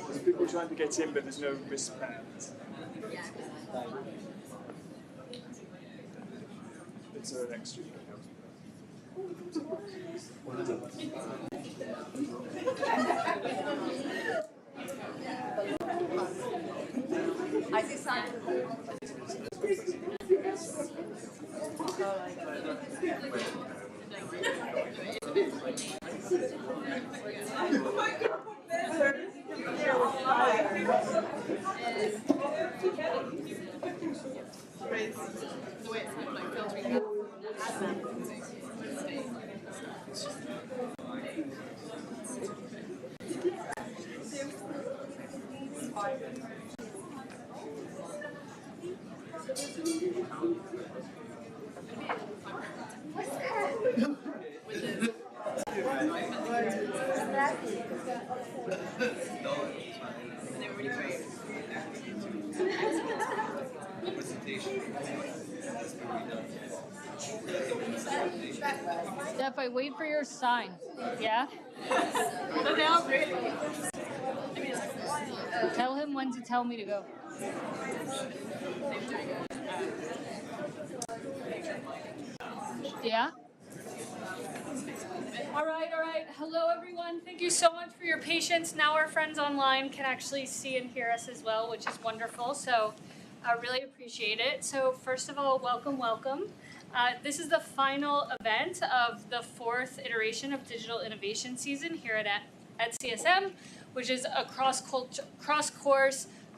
There's people trying to get in, but there's no wristbands. It's an extra. I decided. Steph, I wait for your sign. Yeah? Tell him when to tell me to go. Yeah? All right. Hello, everyone. Thank you so much for your patience. Now our friends online can actually see and hear us as well, which is wonderful. So I really appreciate it. So first of all, welcome. This is the final event of the 4th iteration of Digital Innovation Season here at CSM, which is a cross-course,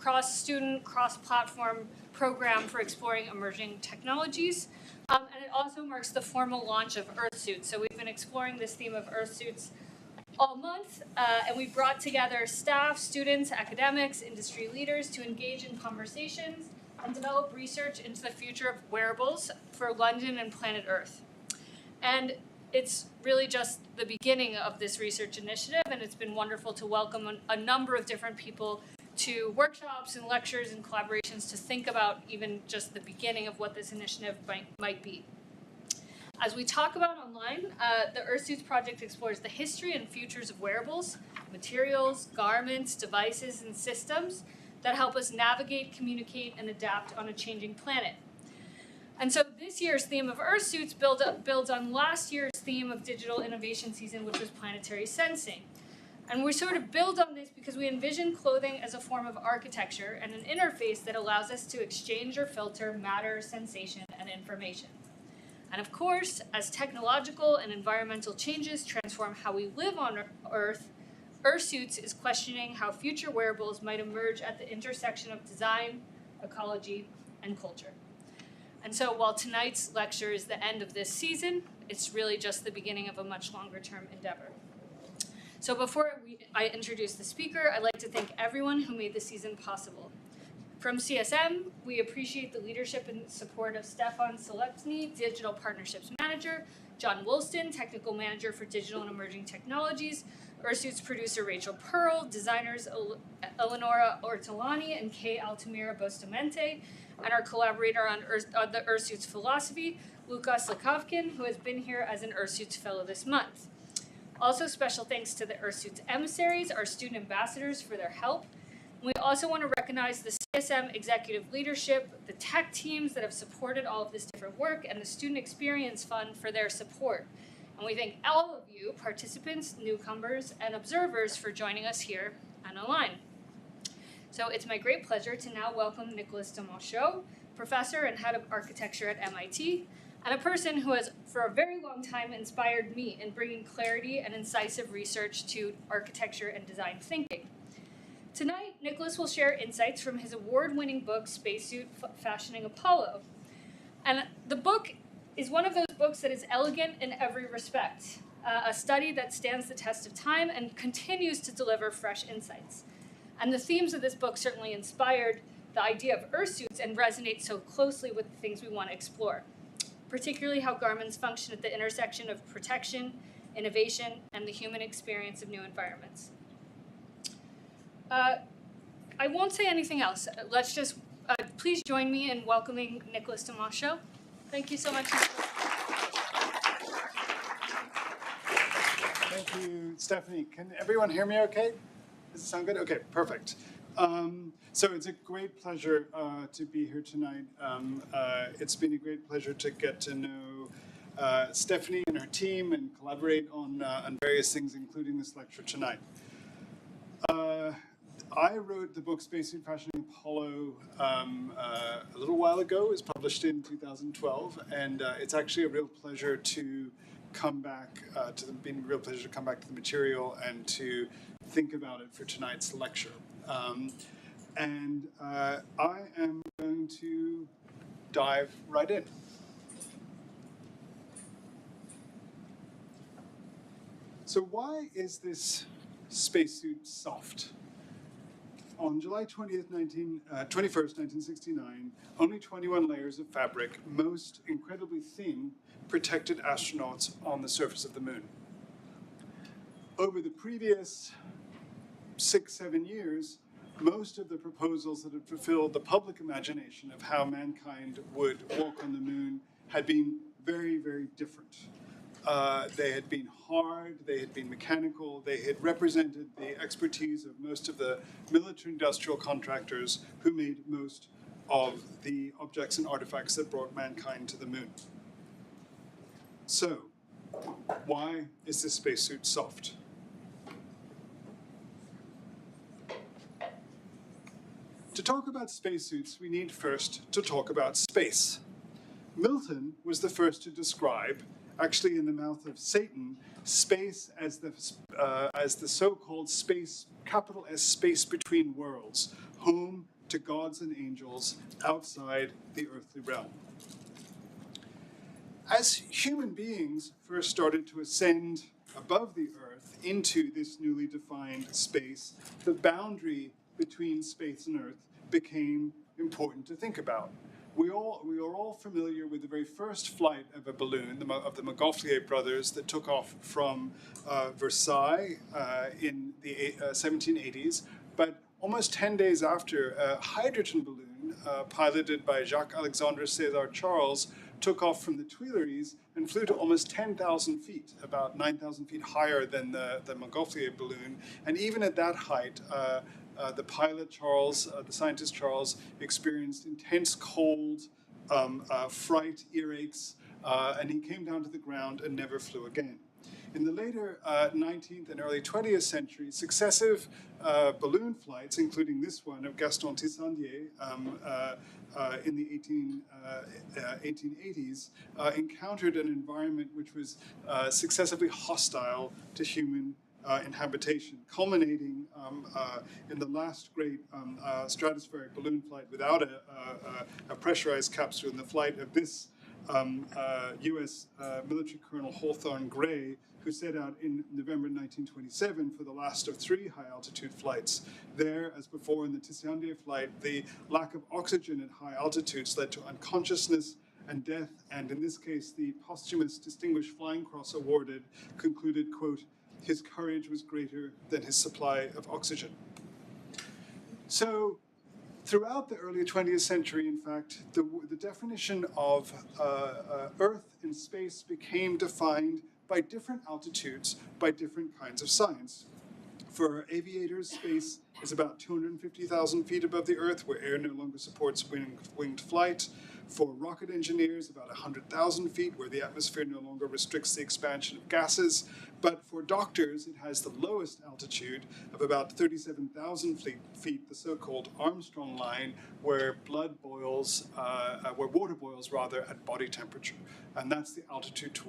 cross-student, cross-platform program for exploring emerging technologies. And it also marks the formal launch of Earthsuits. So we've been exploring this theme of Earthsuits all month, and we brought together staff, students, academics, industry leaders to engage in conversations and develop research into the future of wearables for London and planet Earth. And it's really just the beginning of this research initiative, and it's been wonderful to welcome a number of different people to workshops and lectures and collaborations to think about even just the beginning of what this initiative might be. As we talk about online, the Earthsuits project explores the history and futures of wearables, materials, garments, devices, and systems that help us navigate, communicate, and adapt on a changing planet. And so this year's theme of Earthsuits builds on last year's theme of Digital Innovation Season, which was planetary sensing. And we sort of build on this because we envision clothing as a form of architecture and an interface that allows us to exchange or filter matter, sensation, and information. And of course, as technological and environmental changes transform how we live on Earth, Earthsuits is questioning how future wearables might emerge at the intersection of design, ecology, and culture. And so while tonight's lecture is the end of this season, it's really just the beginning of a much longer term endeavor. So before I introduce the speaker, I'd like to thank everyone who made the season possible. From CSM, we appreciate the leadership and support of Stefan Seletsny, Digital Partnerships Manager, John Woolston, Technical Manager for Digital and Emerging Technologies, Earthsuits producer Rachel Pearl, designers Eleonora Ortolani and Kay Altamira Bustamante, and our collaborator on the Earthsuits philosophy, Lukas Lekavkin, who has been here as an Earthsuits Fellow this month. Also, special thanks to the Earthsuits emissaries, our student ambassadors, for their help. We also want to recognize the CSM executive leadership, the tech teams that have supported all of this different work, and the Student Experience Fund for their support. And we thank all of you, participants, newcomers, and observers for joining us here and online. So it's my great pleasure to now welcome Nicholas de Monchaux, professor and head of architecture at MIT, and a person who has, for a very long time, inspired me in bringing clarity and incisive research to architecture and design thinking. Tonight, Nicholas will share insights from his award-winning book, Spacesuit Fashioning Apollo. And the book is one of those books that is elegant in every respect, a study that stands the test of time and continues to deliver fresh insights. And the themes of this book certainly inspired the idea of Earthsuits and resonate so closely with the things we want to explore, particularly how garments function at the intersection of protection, innovation, and the human experience of new environments. I won't say anything else. Let's just, please join me in welcoming Nicholas de Monchaux. Thank you so much. Thank you, Stephanie. Can everyone hear me okay? Does it sound good? Okay, perfect. So it's a great pleasure to be here tonight. It's been a great pleasure to get to know Stephanie and her team and collaborate on various things, including this lecture tonight. I wrote the book Spacesuit Fashioning Apollo a little while ago. It was published in 2012, and it's actually a real pleasure to come back been a real pleasure to come back to the material and to think about it for tonight's lecture. I am going to dive right in. So why is this spacesuit soft? On July 21st, 1969, only 21 layers of fabric, most incredibly thin, protected astronauts on the surface of the moon. Over the previous 6-7 years, most of the proposals that had fulfilled the public imagination of how mankind would walk on the moon had been very, very different. They had been hard, they had been mechanical, they had represented the expertise of most of the military-industrial contractors who made most of the objects and artifacts that brought mankind to the moon. So, why is this spacesuit soft? To talk about spacesuits, we need first to talk about space. Milton was the first to describe, actually in the mouth of Satan, space as the so-called space, capital S, space between worlds, home to gods and angels outside the earthly realm. As human beings first started to ascend above the earth into this newly defined space, the boundary between space and earth became important to think about. We are all familiar with the very first flight of a balloon, of the Montgolfier brothers, that took off from Versailles in the 1780s. But almost 10 days after, a hydrogen balloon piloted by Jacques-Alexandre César Charles took off from the Tuileries and flew to almost 10,000 feet, about 9,000 feet higher than the Montgolfier balloon. And even at that height, the pilot Charles, the scientist Charles, experienced intense cold, fright, earaches, and he came down to the ground and never flew again. In the later 19th and early 20th century, successive balloon flights, including this one of Gaston Tissandier in the 1880s, encountered an environment which was successively hostile to human inhabitation, culminating in the last great stratospheric balloon flight without a pressurized capsule in the flight of this U.S. military Colonel Hawthorne Gray, who set out in November 1927 for the last of 3 high-altitude flights. There, as before in the Tissandier flight, the lack of oxygen at high altitudes led to unconsciousness and death, and in this case, the posthumous Distinguished Flying Cross awarded concluded, quote, "His courage was greater than his supply of oxygen." So, throughout the early 20th century, in fact, the definition of Earth and space became defined by different altitudes, by different kinds of science. For aviators, space is about 250,000 feet above the Earth, where air no longer supports winged flight. For rocket engineers, about 100,000 feet, where the atmosphere no longer restricts the expansion of gases. But for doctors, it has the lowest altitude of about 37,000 feet, the so-called Armstrong line, where water boils at body temperature. And that's the altitude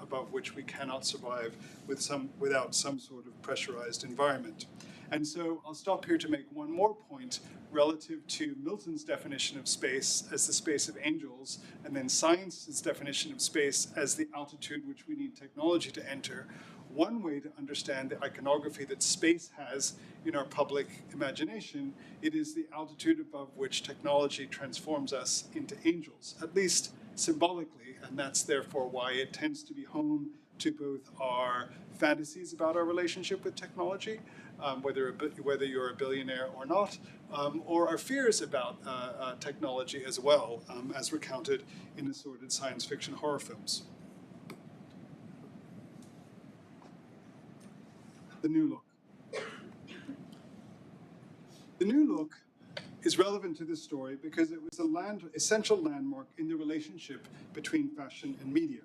above which we cannot survive without some sort of pressurized environment. And so I'll stop here to make one more point relative to Milton's definition of space as the space of angels, and then science's definition of space as the altitude which we need technology to enter. One way to understand the iconography that space has in our public imagination, it is the altitude above which technology transforms us into angels, at least symbolically, and that's therefore why it tends to be home to both our fantasies about our relationship with technology, whether you're a billionaire or not, or our fears about technology as well, as recounted in assorted science fiction horror films. The new look. The new look is relevant to this story because it was an essential landmark in the relationship between fashion and media.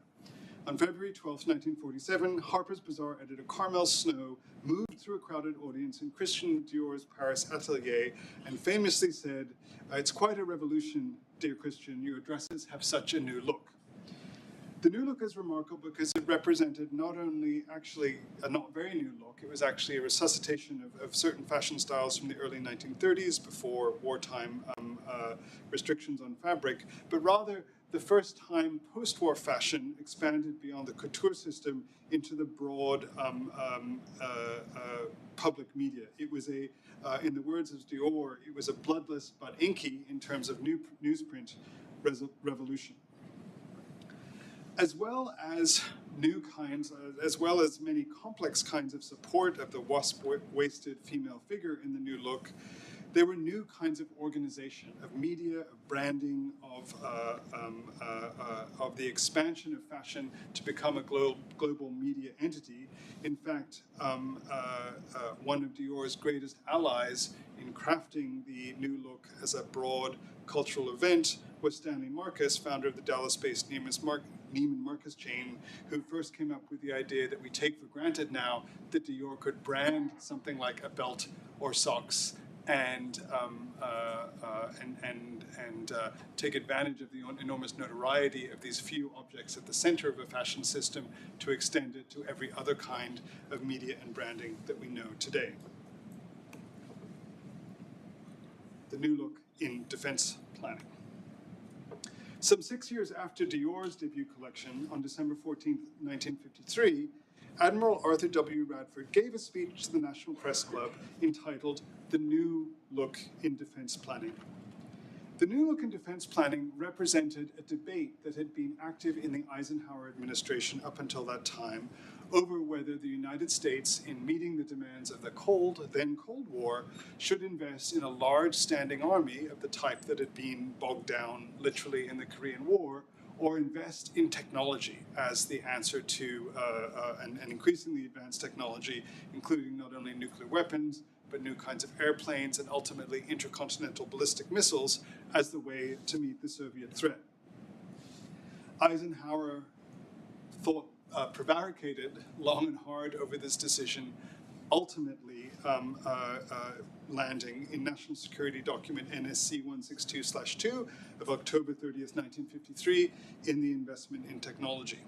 On February 12, 1947, Harper's Bazaar editor Carmel Snow moved through a crowded audience in Christian Dior's Paris atelier and famously said, "It's quite a revolution, dear Christian, your dresses have such a new look." The new look is remarkable because it represented not only actually a not very new look, it was actually a resuscitation of certain fashion styles from the early 1930s before wartime restrictions on fabric, but rather the first time post-war fashion expanded beyond the couture system into the broad public media. It was in the words of Dior, it was a bloodless but inky in terms of newsprint revolution. As well as as well as many complex kinds of support of the wasp-waisted female figure in the new look, there were new kinds of organization, of media, of branding, of the expansion of fashion to become a global media entity. In fact, one of Dior's greatest allies in crafting the new look as a broad cultural event was Stanley Marcus, founder of the Dallas-based Neiman Marcus chain, who first came up with the idea that we take for granted now that Dior could brand something like a belt or socks and take advantage of the enormous notoriety of these few objects at the center of a fashion system to extend it to every other kind of media and branding that we know today. The new look in defense planning. Some 6 years after Dior's debut collection, on December 14, 1953, Admiral Arthur W. Radford gave a speech to the National Press Club entitled "The New Look in Defense Planning." The new look in defense planning represented a debate that had been active in the Eisenhower administration up until that time over whether the United States, in meeting the demands of the then Cold War, should invest in a large standing army of the type that had been bogged down literally in the Korean War, or invest in technology as the answer to an increasingly advanced technology, including not only nuclear weapons, but new kinds of airplanes and ultimately intercontinental ballistic missiles as the way to meet the Soviet threat. Eisenhower thought, prevaricated long and hard over this decision, ultimately landing in National Security Document NSC 162/2 of October 30th, 1953, in the investment in technology.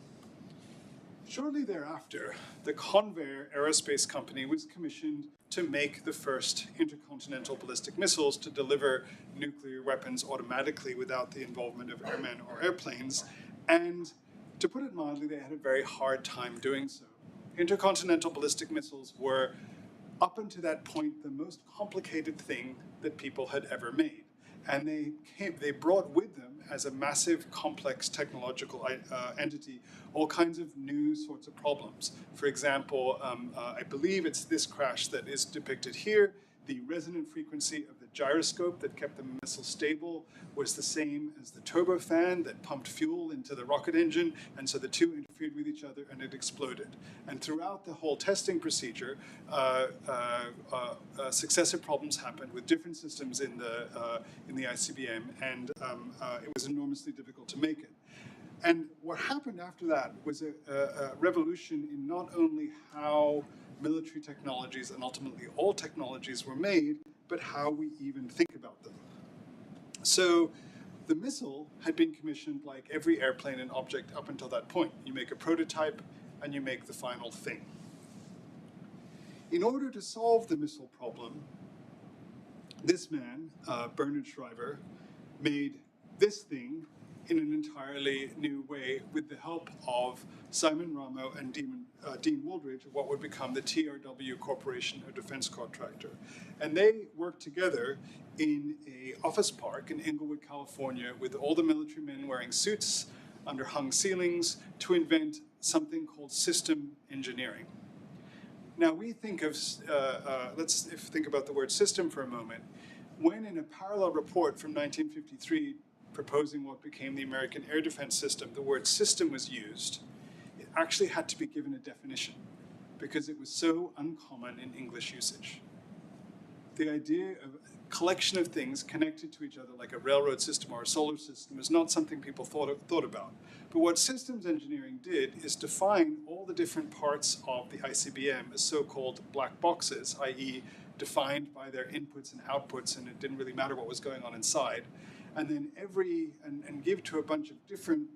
Shortly thereafter, the Convair Aerospace Company was commissioned to make the first intercontinental ballistic missiles to deliver nuclear weapons automatically without the involvement of airmen or airplanes, and to put it mildly, they had a very hard time doing so. Intercontinental ballistic missiles were, up until that point, the most complicated thing that people had ever made. And they brought with them, as a massive, complex technological entity, all kinds of new sorts of problems. For example, I believe it's this crash that is depicted here. The resonant frequency of the gyroscope that kept the missile stable was the same as the turbofan that pumped fuel into the rocket engine, and so the two interfered with each other and it exploded. And throughout the whole testing procedure, successive problems happened with different systems in the ICBM, and it was enormously difficult to make it. And what happened after that was a revolution in not only how military technologies and ultimately all technologies were made, but how we even think about them. So the missile had been commissioned like every airplane and object up until that point. You make a prototype and you make the final thing. In order to solve the missile problem, this man, Bernard Shriver, made this thing in an entirely new way with the help of Simon Ramo and Dean Wooldridge of what would become the TRW Corporation, a defense contractor. And they worked together in an office park in Inglewood, California, with all the military men wearing suits under hung ceilings to invent something called system engineering. Now we think of, let's think about the word system for a moment. When in a parallel report from 1953 proposing what became the American air defense system, the word system was used, it actually had to be given a definition because it was so uncommon in English usage. The idea of a collection of things connected to each other like a railroad system or a solar system is not something people thought about. But what systems engineering did is define all the different parts of the ICBM as so-called black boxes, i.e. defined by their inputs and outputs, and it didn't really matter what was going on inside. And then and give to a bunch of different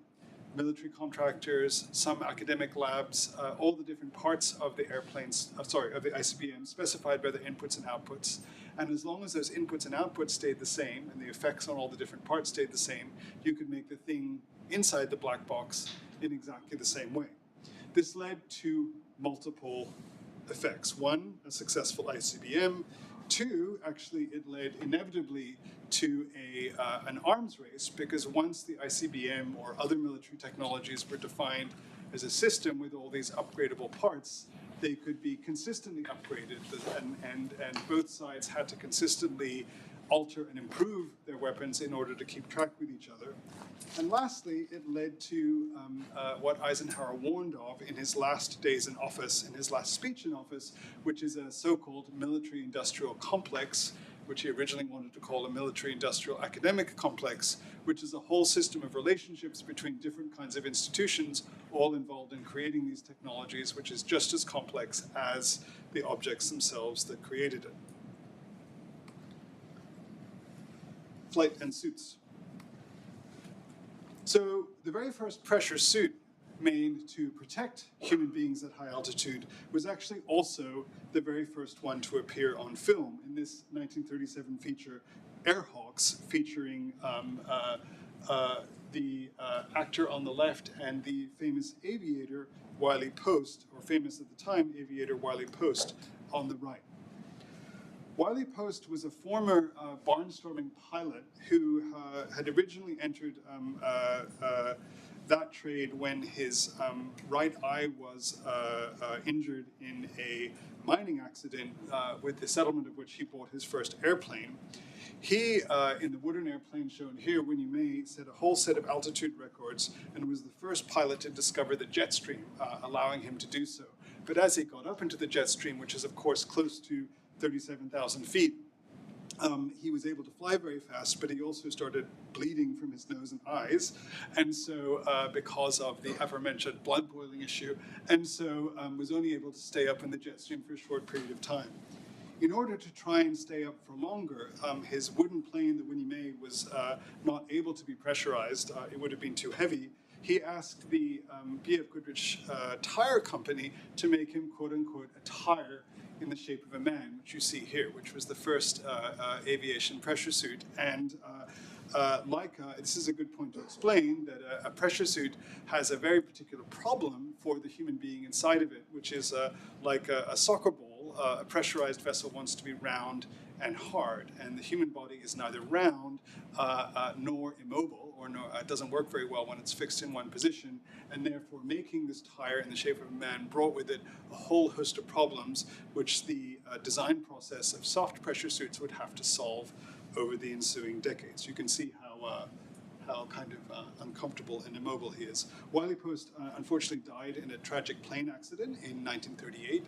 military contractors, some academic labs, all the different parts of the airplanes, of the ICBM, specified by the inputs and outputs. And as long as those inputs and outputs stayed the same, and the effects on all the different parts stayed the same, you could make the thing inside the black box in exactly the same way. This led to multiple effects. One, a successful ICBM. Two, actually, it led inevitably to an arms race, because once the ICBM or other military technologies were defined as a system with all these upgradable parts, they could be consistently upgraded, and both sides had to consistently alter and improve their weapons in order to keep track with each other. And lastly, it led to what Eisenhower warned of in his last days in office, in his last speech in office, which is a so-called military-industrial complex, which he originally wanted to call a military-industrial academic complex, which is a whole system of relationships between different kinds of institutions, all involved in creating these technologies, which is just as complex as the objects themselves that created it. Flight and suits. So the very first pressure suit made to protect human beings at high altitude was actually also the very first one to appear on film in this 1937 feature, Airhawks, featuring the actor on the left and the famous aviator Wiley Post, or famous at the time aviator Wiley Post, on the right. Wiley Post was a former barnstorming pilot who had originally entered that trade when his right eye was injured in a mining accident, with the settlement of which he bought his first airplane. He, in the wooden airplane shown here, Winnie May, set a whole set of altitude records and was the first pilot to discover the jet stream, allowing him to do so. But as he got up into the jet stream, which is of course close to 37,000 feet, He was able to fly very fast, but he also started bleeding from his nose and eyes, and so because of the aforementioned blood boiling issue, and so was only able to stay up in the jet stream for a short period of time. In order to try and stay up for longer, his wooden plane, the Winnie Mae, was not able to be pressurized. It would have been too heavy. He asked the B.F. Goodrich Tire Company to make him, quote unquote, a tire in the shape of a man, which you see here, which was the first aviation pressure suit. And this is a good point to explain, that a pressure suit has a very particular problem for the human being inside of it, which is like a soccer ball. A pressurized vessel wants to be round and hard, and the human body is neither round nor immobile, or doesn't work very well when it's fixed in one position, and therefore making this tire in the shape of a man brought with it a whole host of problems which the design process of soft pressure suits would have to solve over the ensuing decades. You can see how kind of uncomfortable and immobile he is. Wiley Post unfortunately died in a tragic plane accident in 1938,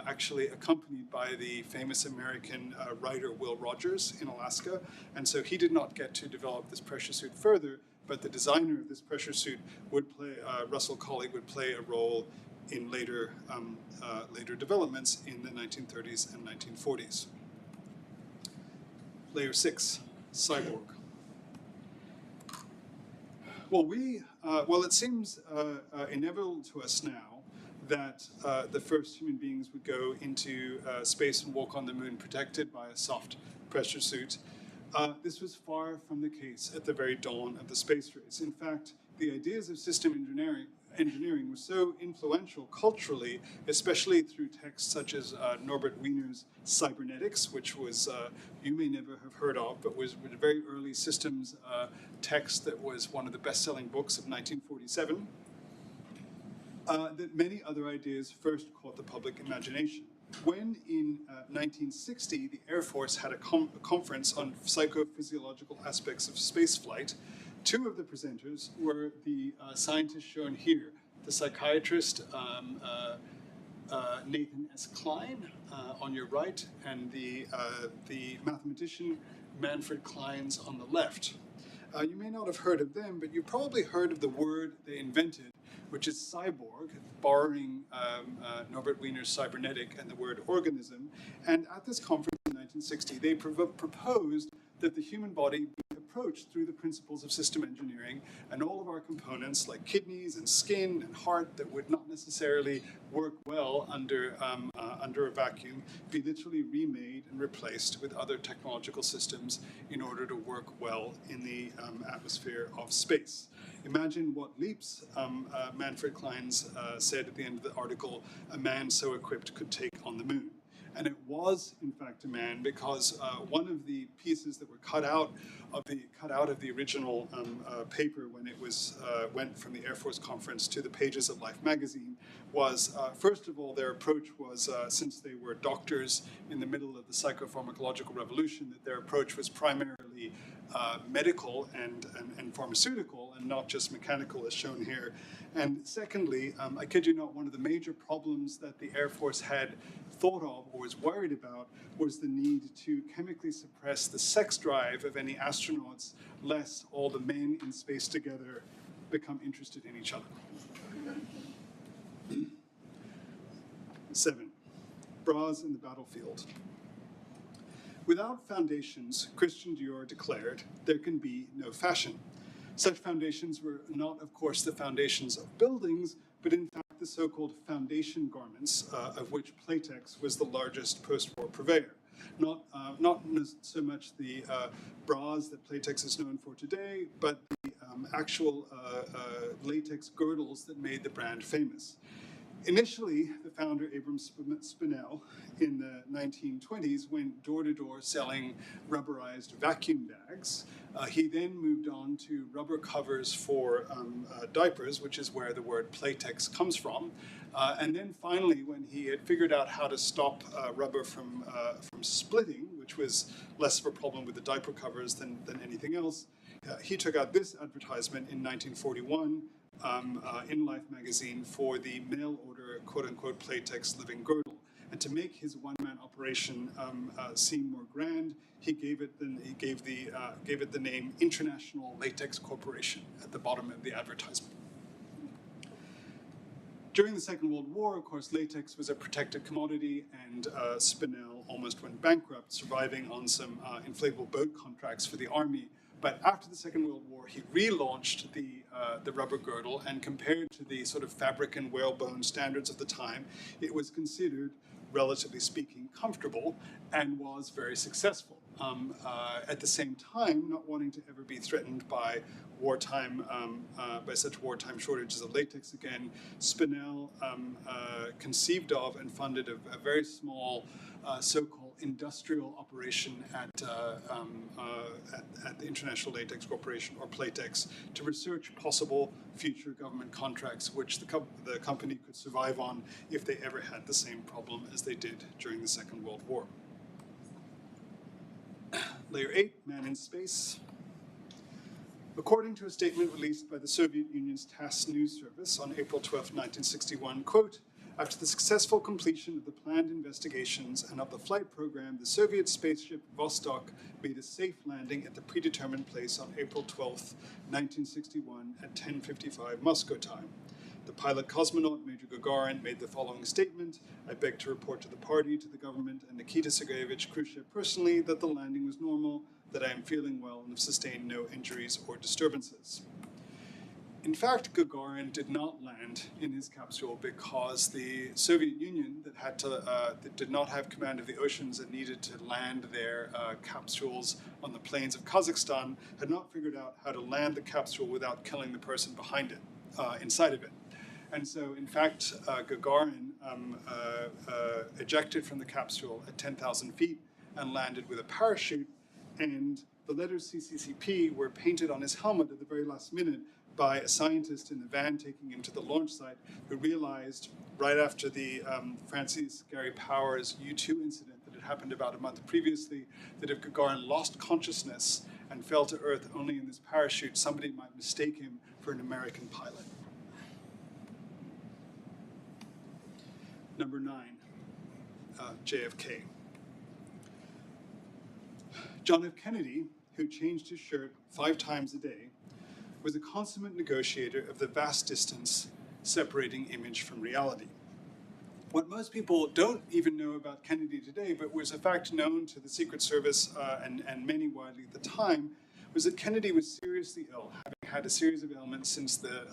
actually accompanied by the famous American writer Will Rogers in Alaska, and so he did not get to develop this pressure suit further, but the designer of this pressure suit would play, Russell Collig would play a role in later developments in the 1930s and 1940s. Layer 6, cyborg. Well, it seems inevitable to us now that the first human beings would go into space and walk on the moon protected by a soft pressure suit. This was far from the case at the very dawn of the space race. In fact, the ideas of system engineering were so influential culturally, especially through texts such as Norbert Wiener's Cybernetics, which was, you may never have heard of, but was a very early systems text that was one of the best-selling books of 1947, that many other ideas first caught the public imagination. When in 1960, the Air Force had a conference on psychophysiological aspects of spaceflight, two of the presenters were the scientists shown here, the psychiatrist Nathan S. Klein on your right, and the mathematician Manfred Clynes on the left. You may not have heard of them, but you probably heard of the word they invented, which is cyborg, borrowing Norbert Wiener's cybernetic and the word organism. And at this conference in 1960, they proposed that the human body be approached through the principles of system engineering, and all of our components like kidneys and skin and heart that would not necessarily work well under a vacuum be literally remade and replaced with other technological systems in order to work well in the atmosphere of space. Imagine what leaps Manfred Clynes said at the end of the article, a man so equipped could take on the moon. And it was, in fact, a man, because one of the pieces that were cut out of the original paper when it was went from the Air Force conference to the pages of Life magazine was, first of all, their approach was, since they were doctors in the middle of the psychopharmacological revolution, that their approach was primarily medical and pharmaceutical and not just mechanical as shown here. And secondly, I kid you not, one of the major problems that the Air Force had thought of or was worried about was the need to chemically suppress the sex drive of any astronauts, lest all the men in space together become interested in each other. 7. Bras in the battlefield. Without foundations, Christian Dior declared, there can be no fashion. Such foundations were not, of course, the foundations of buildings, but in fact the so-called foundation garments, of which Playtex was the largest post-war purveyor. Not so much the bras that Playtex is known for today, but the actual latex girdles that made the brand famous. Initially, the founder, Abram Spinell, in the 1920s, went door-to-door selling rubberized vacuum bags. He then moved on to rubber covers for diapers, which is where the word Playtex comes from. And then finally, when he had figured out how to stop rubber from splitting, which was less of a problem with the diaper covers than anything else, he took out this advertisement in 1941 in Life magazine for the mail order, quote-unquote, Playtex living girdle. And to make his one-man operation seem more grand, he gave it the name International Latex Corporation at the bottom of the advertisement. During the Second World War, of course, latex was a protected commodity, and Spinell almost went bankrupt, surviving on some inflatable boat contracts for the army. But after the Second World War, he relaunched the rubber girdle, and compared to the sort of fabric and whalebone standards of the time, it was considered, relatively speaking, comfortable and was very successful. At the same time, not wanting to ever be threatened by such wartime shortages of latex again, Spinell conceived of and funded a very small so-called industrial operation at the International Latex Corporation, or Platex, to research possible future government contracts which the company could survive on if they ever had the same problem as they did during the Second World War. Layer 8, Man in Space. According to a statement released by the Soviet Union's TASS news service on April 12, 1961, quote, after the successful completion of the planned investigations and of the flight program, the Soviet spaceship Vostok made a safe landing at the predetermined place on April 12, 1961 at 10:55 Moscow time. The pilot cosmonaut, Major Gagarin, made the following statement: I beg to report to the party, to the government, and Nikita Sergeyevich Khrushchev personally that the landing was normal, that I am feeling well and have sustained no injuries or disturbances. In fact, Gagarin did not land in his capsule because the Soviet Union that did not have command of the oceans and needed to land their capsules on the plains of Kazakhstan had not figured out how to land the capsule without killing the person behind it, inside of it. And so, in fact, Gagarin ejected from the capsule at 10,000 feet and landed with a parachute, and the letters CCCP were painted on his helmet at the very last minute by a scientist in the van taking him to the launch site, who realized right after the Francis Gary Powers U-2 incident that had happened about a month previously, that if Gagarin lost consciousness and fell to Earth only in this parachute, somebody might mistake him for an American pilot. Number 9, JFK. John F. Kennedy, who changed his shirt 5 times a day, was a consummate negotiator of the vast distance separating image from reality. What most people don't even know about Kennedy today, but was a fact known to the Secret Service and many widely at the time, was that Kennedy was seriously ill, having had a series of ailments since the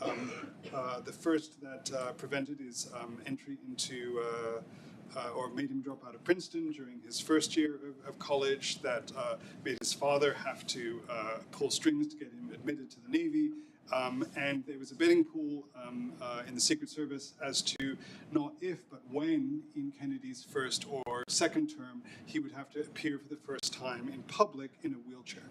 first that prevented his entry into or made him drop out of Princeton during his first year of college, that made his father have to pull strings to get him admitted to the Navy. And there was a bidding pool in the Secret Service as to not if, but when in Kennedy's first or second term he would have to appear for the first time in public in a wheelchair.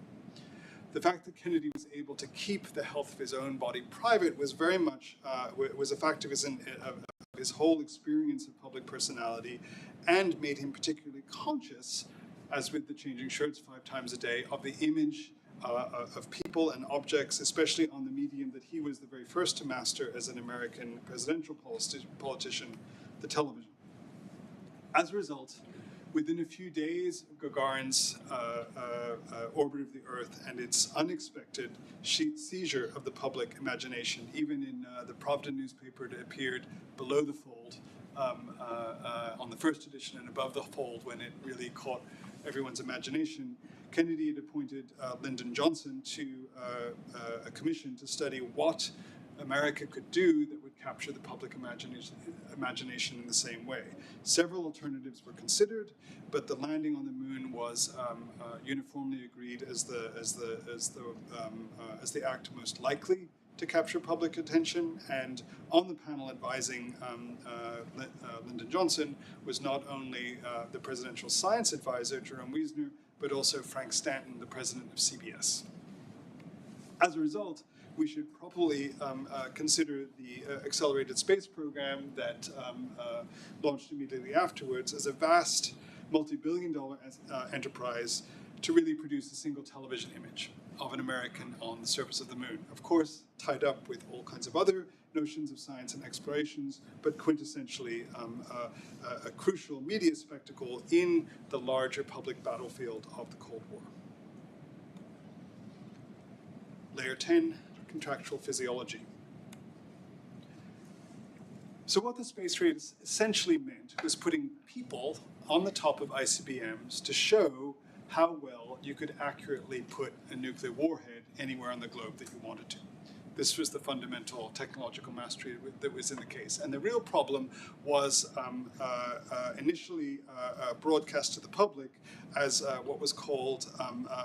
The fact that Kennedy was able to keep the health of his own body private was very much was a fact of his whole experience of public personality, and made him particularly conscious, as with the changing shirts 5 times a day, of the image of people and objects, especially on the medium that he was the very first to master as an American presidential politician, the television. As a result, within a few days of Gagarin's orbit of the Earth and its unexpected seizure of the public imagination, even in the Pravda newspaper, it appeared below the fold on the first edition and above the fold when it really caught everyone's imagination. Kennedy had appointed Lyndon Johnson to a commission to study what America could do that would capture the public imagination in the same way. Several alternatives were considered, but the landing on the moon was uniformly agreed as the act most likely to capture public attention. And on the panel advising Lyndon Johnson was not only the presidential science advisor, Jerome Wiesner, but also Frank Stanton, the president of CBS. As a result, we should probably consider the accelerated space program that launched immediately afterwards as a vast multi-billion-dollar enterprise to really produce a single television image of an American on the surface of the moon. Of course, tied up with all kinds of other notions of science and explorations, but quintessentially a crucial media spectacle in the larger public battlefield of the Cold War. Layer 10, contractual physiology. So what the space race essentially meant was putting people on the top of ICBMs to show how well you could accurately put a nuclear warhead anywhere on the globe that you wanted to. This was the fundamental technological mastery that was in the case. And the real problem was initially broadcast to the public as what was called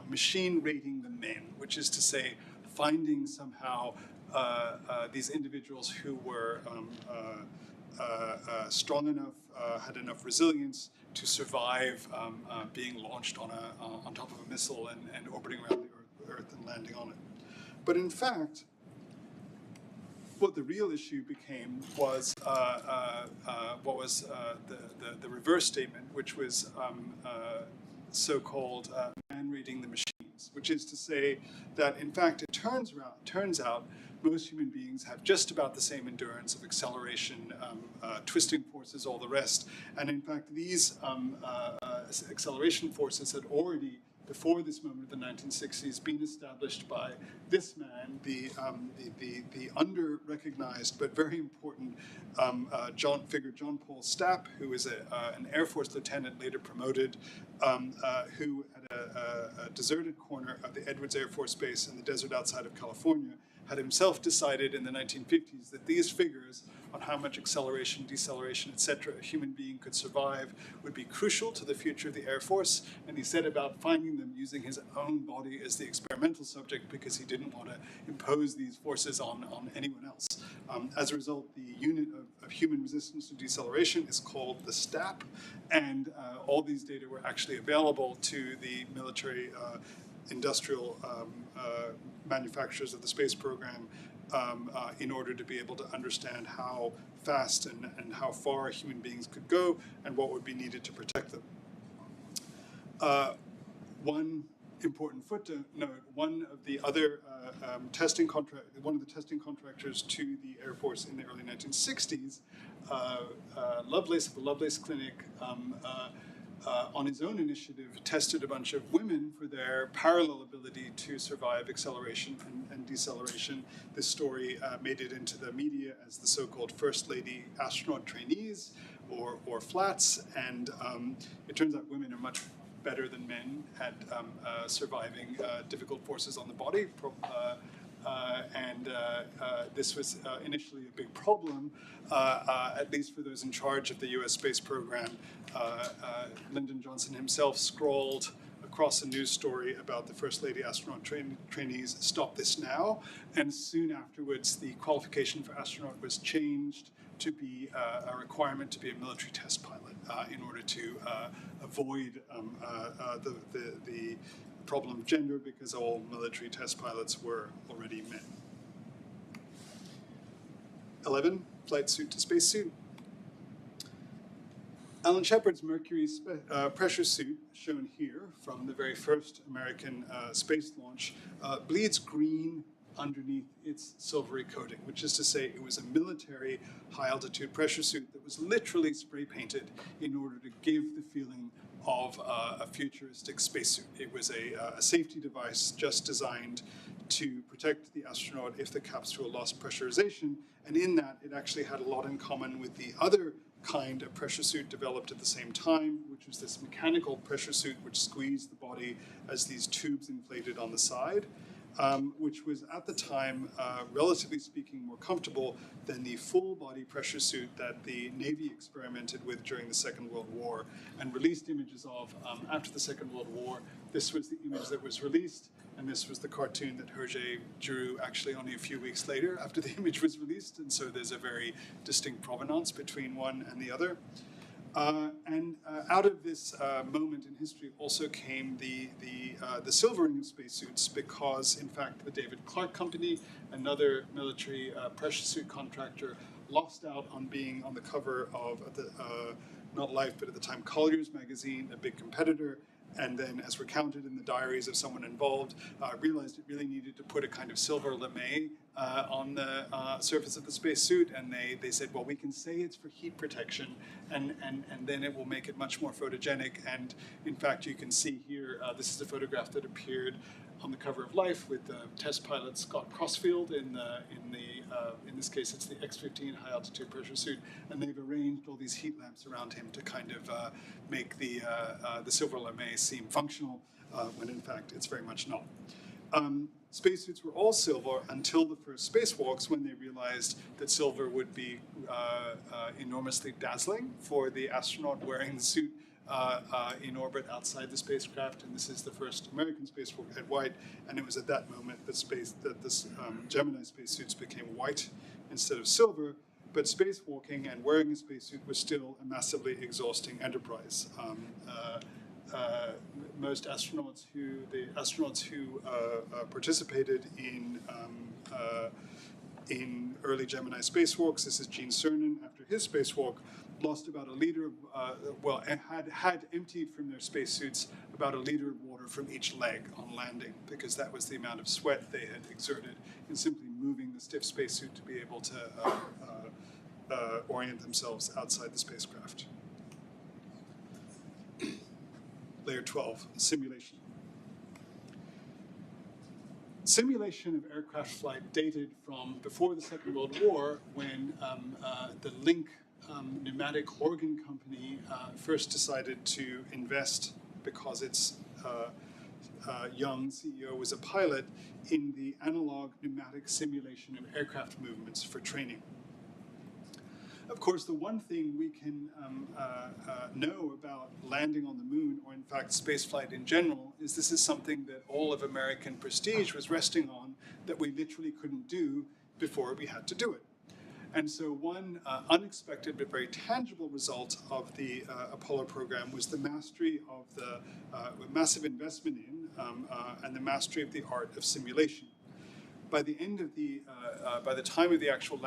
machine rating the men, which is to say finding somehow these individuals who were strong enough, had enough resilience to survive being launched on top of a missile and orbiting around the Earth and landing on it. But in fact, what the real issue became was what was the reverse statement, which was so-called man reading the machines, which is to say that in fact it turns out most human beings have just about the same endurance of acceleration, twisting forces, all the rest. And in fact, these acceleration forces had already, before this moment of the 1960s, been established by this man, the under-recognized but very important John Paul Stapp, who was an Air Force lieutenant, later promoted, who at a deserted corner of the Edwards Air Force Base in the desert outside of California, had himself decided in the 1950s that these figures on how much acceleration, deceleration, etc. a human being could survive would be crucial to the future of the Air Force, and he set about finding them using his own body as the experimental subject because he didn't want to impose these forces on anyone else. As a result, the unit of human resistance to deceleration is called the STAP, and all these data were actually available to the military industrial manufacturers of the space program in order to be able to understand how fast and how far human beings could go and what would be needed to protect them. One important footnote: one of the testing contractors to the Air Force in the early 1960s, Lovelace of the Lovelace Clinic, on his own initiative, tested a bunch of women for their parallel ability to survive acceleration and deceleration. This story made it into the media as the so-called First Lady astronaut trainees, or flats, and it turns out women are much better than men at surviving difficult forces on the body. This was initially a big problem, at least for those in charge of the US space program. Lyndon Johnson himself scrawled across a news story about the First Lady astronaut trainees, "Stop this now," and soon afterwards the qualification for astronaut was changed to be a requirement to be a military test pilot in order to avoid the problem of gender, because all military test pilots were already men. 11, flight suit to spacesuit. Alan Shepard's Mercury pressure suit, shown here from the very first American space launch, bleeds green underneath its silvery coating, which is to say it was a military high-altitude pressure suit that was literally spray-painted in order to give the feeling of a futuristic spacesuit. It was a safety device just designed to protect the astronaut if the capsule lost pressurization, and in that it actually had a lot in common with the other kind of pressure suit developed at the same time, which was this mechanical pressure suit which squeezed the body as these tubes inflated on the side, which was at the time, relatively speaking, more comfortable than the full body pressure suit that the Navy experimented with during the Second World War and released images of after the Second World War. This was the image that was released, and this was the cartoon that Hergé drew actually only a few weeks later after the image was released, and so there's a very distinct provenance between one and the other. Out of this moment in history also came the silvering of spacesuits, because in fact the David Clark Company, another military pressure suit contractor, lost out on being on the cover of not Life, but at the time Collier's magazine, a big competitor, and then, as recounted in the diaries of someone involved, realized it really needed to put a kind of silver lame on the surface of the spacesuit, and they said, well, we can say it's for heat protection, and then it will make it much more photogenic. And in fact, you can see here, this is a photograph that appeared on the cover of Life with test pilot Scott Crossfield in this case it's the X-15 high altitude pressure suit, and they've arranged all these heat lamps around him to kind of make the silver lame seem functional, when in fact it's very much not. Spacesuits were all silver until the first spacewalks, when they realized that silver would be enormously dazzling for the astronaut wearing the suit in orbit outside the spacecraft. And this is the first American spacewalk at white, and it was at that moment that this Gemini spacesuits became white instead of silver. But spacewalking and wearing a spacesuit was still a massively exhausting enterprise. Most astronauts who participated in early Gemini spacewalks, this is Gene Cernan after his spacewalk, lost about a liter of, had emptied from their spacesuits about a liter of water from each leg on landing, because that was the amount of sweat they had exerted in simply moving the stiff spacesuit to be able to orient themselves outside the spacecraft. Layer 12, simulation. Simulation of aircraft flight dated from before the Second World War, when the Link pneumatic organ company first decided to invest, because its young CEO was a pilot, in the analog pneumatic simulation of aircraft movements for training. Of course, the one thing we can know about landing on the moon, or in fact spaceflight in general, is this is something that all of American prestige was resting on, that we literally couldn't do before we had to do it. And so one unexpected but very tangible result of the Apollo program was the mastery of the massive investment in and the mastery of the art of simulation. By the end of by the time of the actual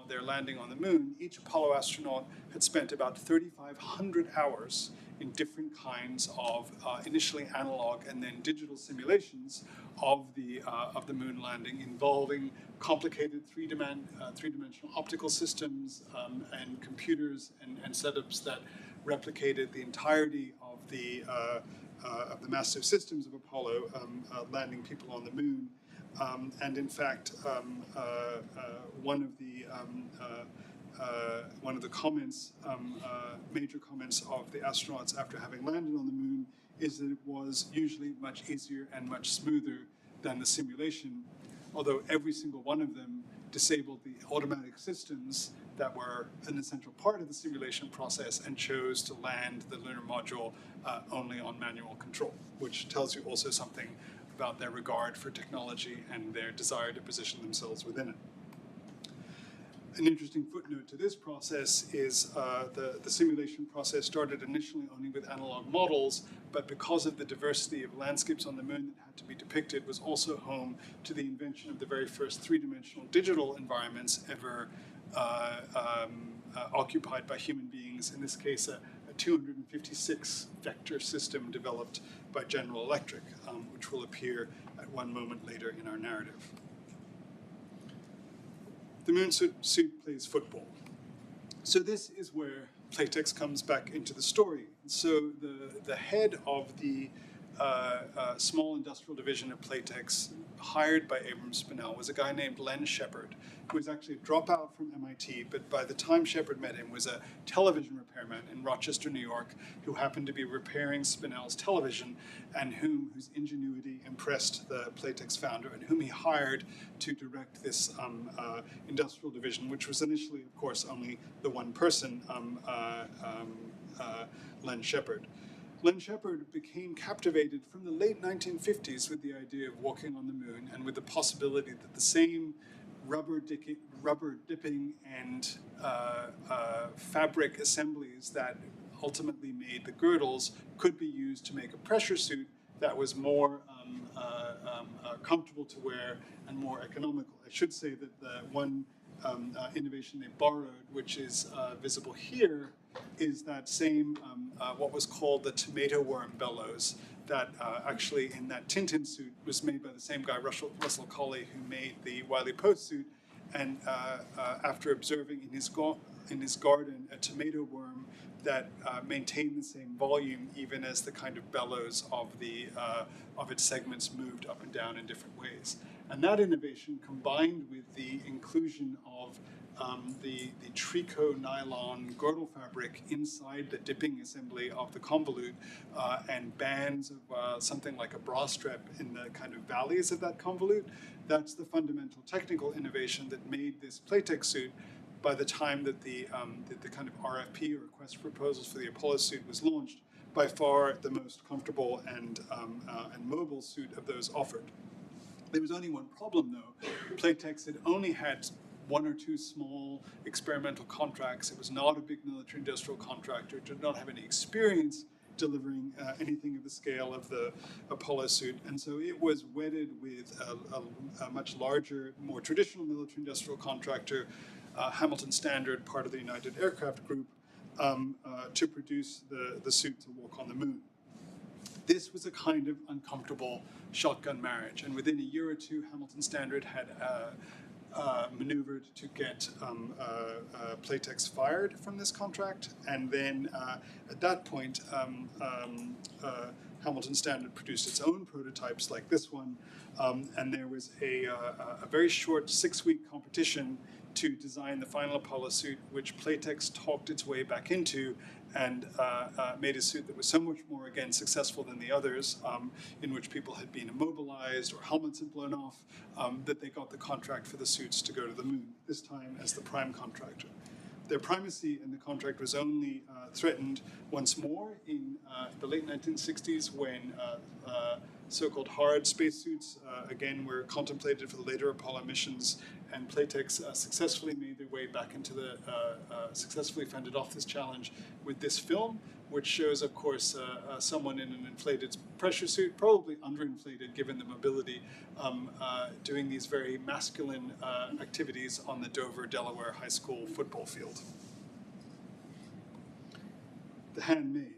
their landing on the moon, each Apollo astronaut had spent about 3,500 hours in different kinds of initially analog and then digital simulations of the moon landing, involving complicated three-dimensional optical systems and computers and setups that replicated the entirety of the massive systems of Apollo landing people on the moon. And in fact, one of the comments, major comments of the astronauts after having landed on the moon, is that it was usually much easier and much smoother than the simulation, although every single one of them disabled the automatic systems that were an essential part of the simulation process and chose to land the lunar module only on manual control, which tells you also something about their regard for technology and their desire to position themselves within it. An interesting footnote to this process is the simulation process started initially only with analog models, but because of the diversity of landscapes on the moon that had to be depicted, was also home to the invention of the very first three-dimensional digital environments ever occupied by human beings, in this case a 256 vector system developed by General Electric, which will appear at one moment later in our narrative. The moon suit plays football. So this is where Playtex comes back into the story. So the head of the small industrial division of Playtex, hired by Abrams Spinell, was a guy named Len Shepard, who was actually a dropout from MIT, but by the time Shepard met him was a television repairman in Rochester, New York, who happened to be repairing Spinell's television, and whose ingenuity impressed the Playtex founder, and whom he hired to direct this industrial division, which was initially, of course, only the one person, Len Shepard. Len Shepard became captivated from the late 1950s with the idea of walking on the moon, and with the possibility that the same rubber dipping and fabric assemblies that ultimately made the girdles could be used to make a pressure suit that was more comfortable to wear and more economical. I should say that the one innovation they borrowed, which is visible here, is that same, what was called the tomato worm bellows that actually in that Tintin suit was made by the same guy, Russell Colley, who made the Wiley Post suit. And after observing in his garden a tomato worm that maintained the same volume even as the kind of bellows of its segments moved up and down in different ways. And that innovation, combined with the inclusion of the tricot nylon girdle fabric inside the dipping assembly of the convolute and bands of something like a bra strap in the kind of valleys of that convolute, that's the fundamental technical innovation that made this Playtex suit, by the time that the kind of RFP, or request for proposals, for the Apollo suit was launched, by far the most comfortable and mobile suit of those offered. There was only one problem, though. Playtex had only had one or two small experimental contracts. It was not a big military industrial contractor. It did not have any experience delivering anything of the scale of the Apollo suit. And so it was wedded with a much larger, more traditional military industrial contractor, Hamilton Standard, part of the United Aircraft Group, to produce the suit to walk on the moon. This was a kind of uncomfortable shotgun marriage. And within a year or two, Hamilton Standard had maneuvered to get Playtex fired from this contract. And then at that point, Hamilton Standard produced its own prototypes like this one. And there was a very short 6-week competition to design the final Apollo suit, which Playtex talked its way back into and made a suit that was so much more, again, successful than the others, in which people had been immobilized or helmets had blown off, that they got the contract for the suits to go to the moon, this time as the prime contractor. Their primacy in the contract was only threatened once more in the late 1960s when so-called hard spacesuits, again, were contemplated for the later Apollo missions, and Playtex successfully made their way back into the, successfully fended off this challenge with this film, which shows, of course, someone in an inflated pressure suit, probably underinflated given the mobility, doing these very masculine activities on the Dover, Delaware High School football field. The handmade.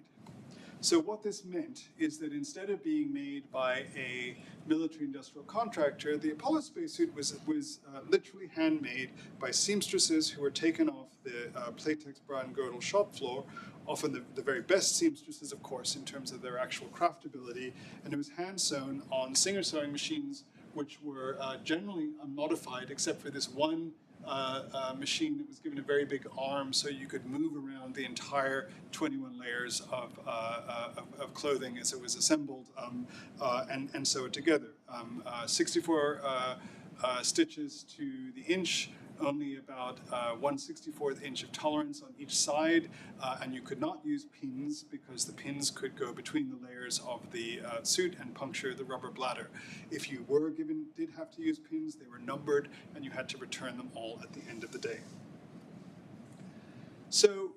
So what this meant is that instead of being made by a military industrial contractor, the Apollo spacesuit was literally handmade by seamstresses who were taken off the Playtex bra and girdle shop floor, often the very best seamstresses, of course, in terms of their actual craftability, and it was hand sewn on Singer sewing machines, which were generally unmodified, except for this one machine that was given a very big arm so you could move around the entire 21 layers of clothing as it was assembled and sew it together. 64 stitches to the inch, only about 1/64th inch of tolerance on each side, and you could not use pins because the pins could go between the layers of the suit and puncture the rubber bladder. If you did have to use pins, they were numbered, and you had to return them all at the end of the day. So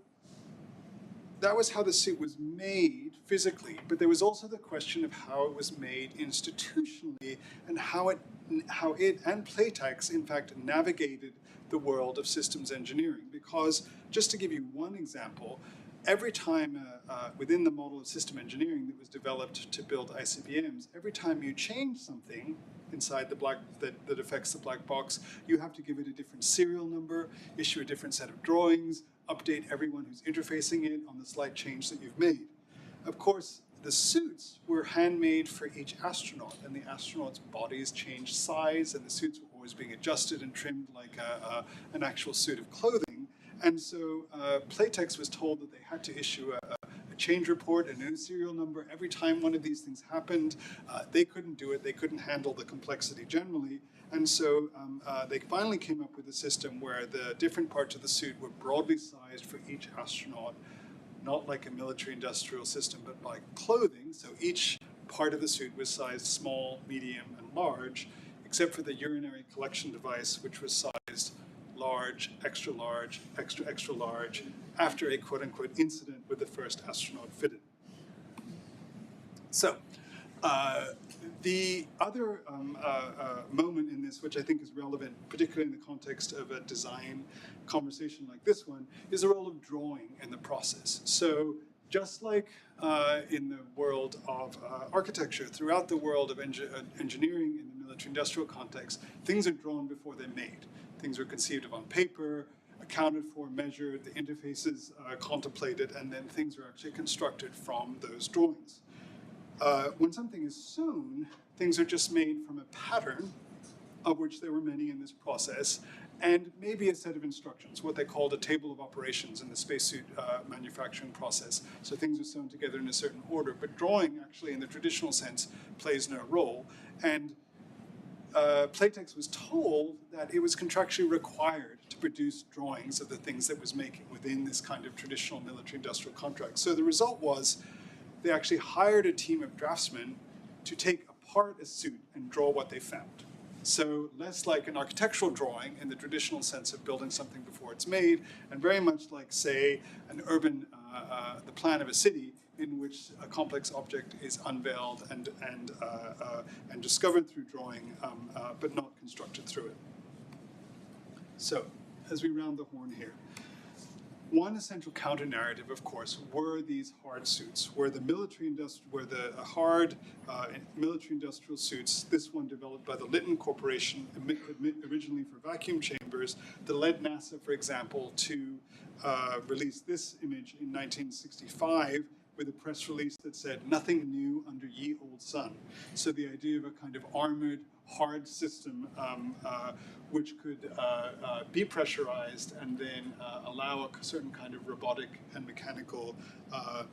that was how the suit was made physically, but there was also the question of how it was made institutionally and how it and Playtex, in fact, navigated the world of systems engineering. Because, just to give you one example, every time within the model of system engineering that was developed to build ICBMs, every time you change something inside the that affects the black box, you have to give it a different serial number, issue a different set of drawings, update everyone who's interfacing it on the slight change that you've made. Of course, the suits were handmade for each astronaut, and the astronauts' bodies changed size, and the suits were always being adjusted and trimmed like an actual suit of clothing. And so Playtex was told that they had to issue a change report, a new serial number, every time one of these things happened. They couldn't do it. They couldn't handle the complexity generally. And so they finally came up with a system where the different parts of the suit were broadly sized for each astronaut, not like a military industrial system, but by clothing. So each part of the suit was sized small, medium, and large, except for the urinary collection device, which was sized large, extra large, extra, extra large, after a quote-unquote incident with the first astronaut fitted. So, the other moment in this, which I think is relevant, particularly in the context of a design conversation like this one, is the role of drawing in the process. So Just like in the world of architecture, throughout the world of engineering in the military-industrial context, things are drawn before they're made. Things are conceived of on paper, accounted for, measured, the interfaces contemplated, and then things are actually constructed from those drawings. When something is sewn, things are just made from a pattern, of which there were many in this process, and maybe a set of instructions, what they called a table of operations in the spacesuit manufacturing process. So things are sewn together in a certain order, but drawing actually in the traditional sense plays no role. And Playtex was told that it was contractually required to produce drawings of the things that it was making within this kind of traditional military-industrial contract. So the result was they actually hired a team of draftsmen to take apart a suit and draw what they found. So less like an architectural drawing in the traditional sense of building something before it's made, and very much like, say, an urban, the plan of a city in which a complex object is unveiled and discovered through drawing, but not constructed through it. So, as we round the horn here, one essential counter-narrative, of course, were these hard suits, were the hard military-industrial suits. This one developed by the Litton Corporation, originally for vacuum chambers, that led NASA, for example, to release this image in 1965 with a press release that said, "Nothing new under ye old sun." So the idea of a kind of armored, hard system which could be pressurized and then allow a certain kind of robotic and mechanical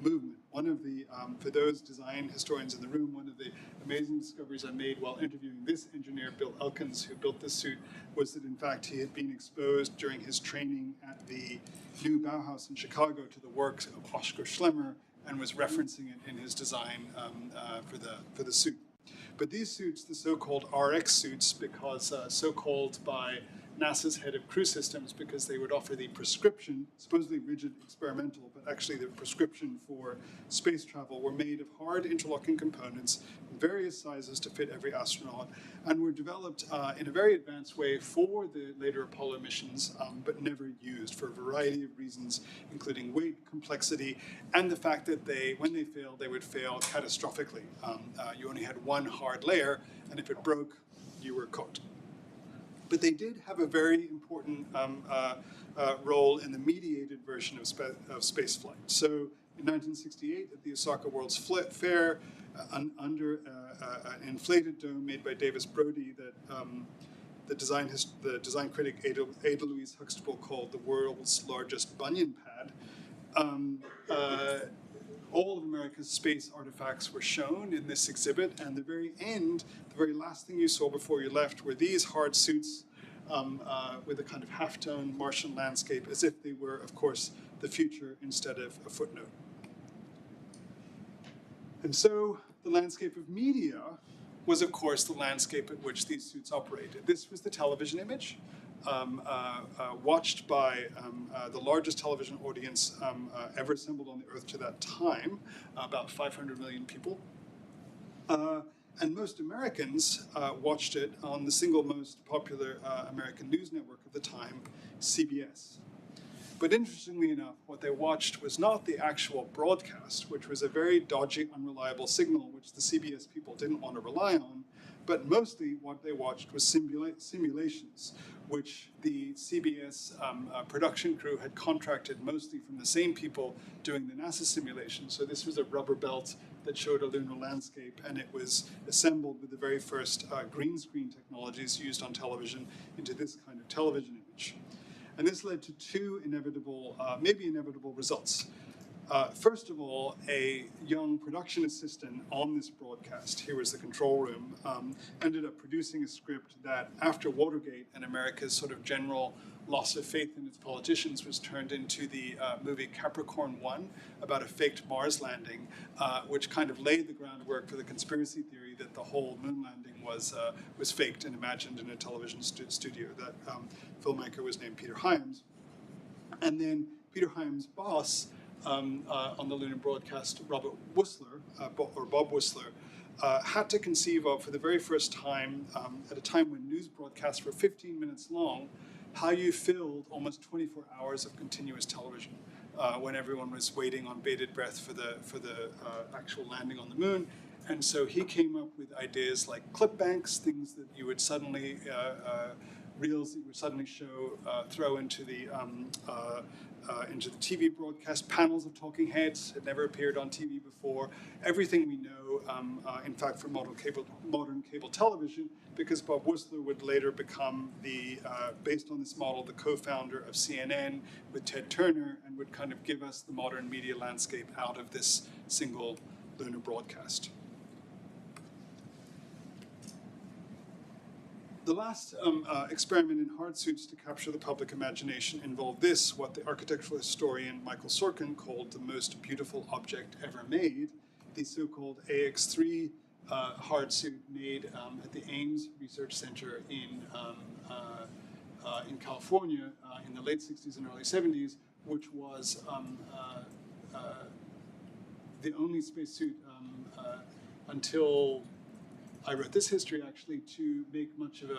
movement. One of the, for those design historians in the room, one of the amazing discoveries I made while interviewing this engineer, Bill Elkins, who built this suit, was that in fact he had been exposed during his training at the new Bauhaus in Chicago to the works of Oskar Schlemmer, and was referencing it in his design for the suit. But these suits, the so-called RX suits, because so-called by NASA's head of crew systems, because they would offer the prescription, supposedly rigid experimental, but actually the prescription for space travel, were made of hard interlocking components in various sizes to fit every astronaut, and were developed in a very advanced way for the later Apollo missions, but never used for a variety of reasons, including weight, complexity, and the fact that when they failed, they would fail catastrophically. You only had one hard layer, and if it broke, you were cooked. But they did have a very important role in the mediated version of spaceflight. So in 1968, at the Osaka World's Fair, under an inflated dome made by Davis Brody that the design critic Ada Louise Huxtable called the world's largest bunion pad, all of America's space artifacts were shown in this exhibit, and the very end, the very last thing you saw before you left were these hard suits with a kind of halftone Martian landscape, as if they were, of course, the future instead of a footnote. And so the landscape of media was, of course, the landscape at which these suits operated. This was the television image, watched by the largest television audience ever assembled on the Earth to that time, about 500 million people. And most Americans watched it on the single most popular American news network of the time, CBS. But interestingly enough, what they watched was not the actual broadcast, which was a very dodgy, unreliable signal, which the CBS people didn't want to rely on, but mostly what they watched was simulations, which the CBS production crew had contracted mostly from the same people doing the NASA simulation. So this was a rubber belt that showed a lunar landscape, and it was assembled with the very first green screen technologies used on television into this kind of television image. And this led to two inevitable, maybe inevitable results. First of all, a young production assistant on this broadcast, here was the control room, ended up producing a script that, after Watergate and America's sort of general loss of faith in its politicians, was turned into the movie Capricorn 1 about a faked Mars landing, which kind of laid the groundwork for the conspiracy theory that the whole moon landing was faked and imagined in a television studio. That filmmaker was named Peter Hyams. And then Peter Hyams' boss, on the lunar broadcast, Robert Wussler, or Bob Wussler, had to conceive of, for the very first time, at a time when news broadcasts were 15 minutes long, how you filled almost 24 hours of continuous television. when everyone was waiting on bated breath for the actual landing on the moon. And so he came up with ideas like clip banks, things that you would suddenly, reels that you would suddenly throw into the TV broadcast. Panels of talking heads had never appeared on TV before. Everything we know, in fact, for modern cable television, because Bob Whistler would later become based on this model, the co-founder of CNN with Ted Turner, and would kind of give us the modern media landscape out of this single lunar broadcast. The last experiment in hard suits to capture the public imagination involved what the architectural historian Michael Sorkin called the most beautiful object ever made, the so-called AX3 hard suit made at the Ames Research Center in California in the late 60s and early 70s, which was the only spacesuit until I wrote this history actually to make much of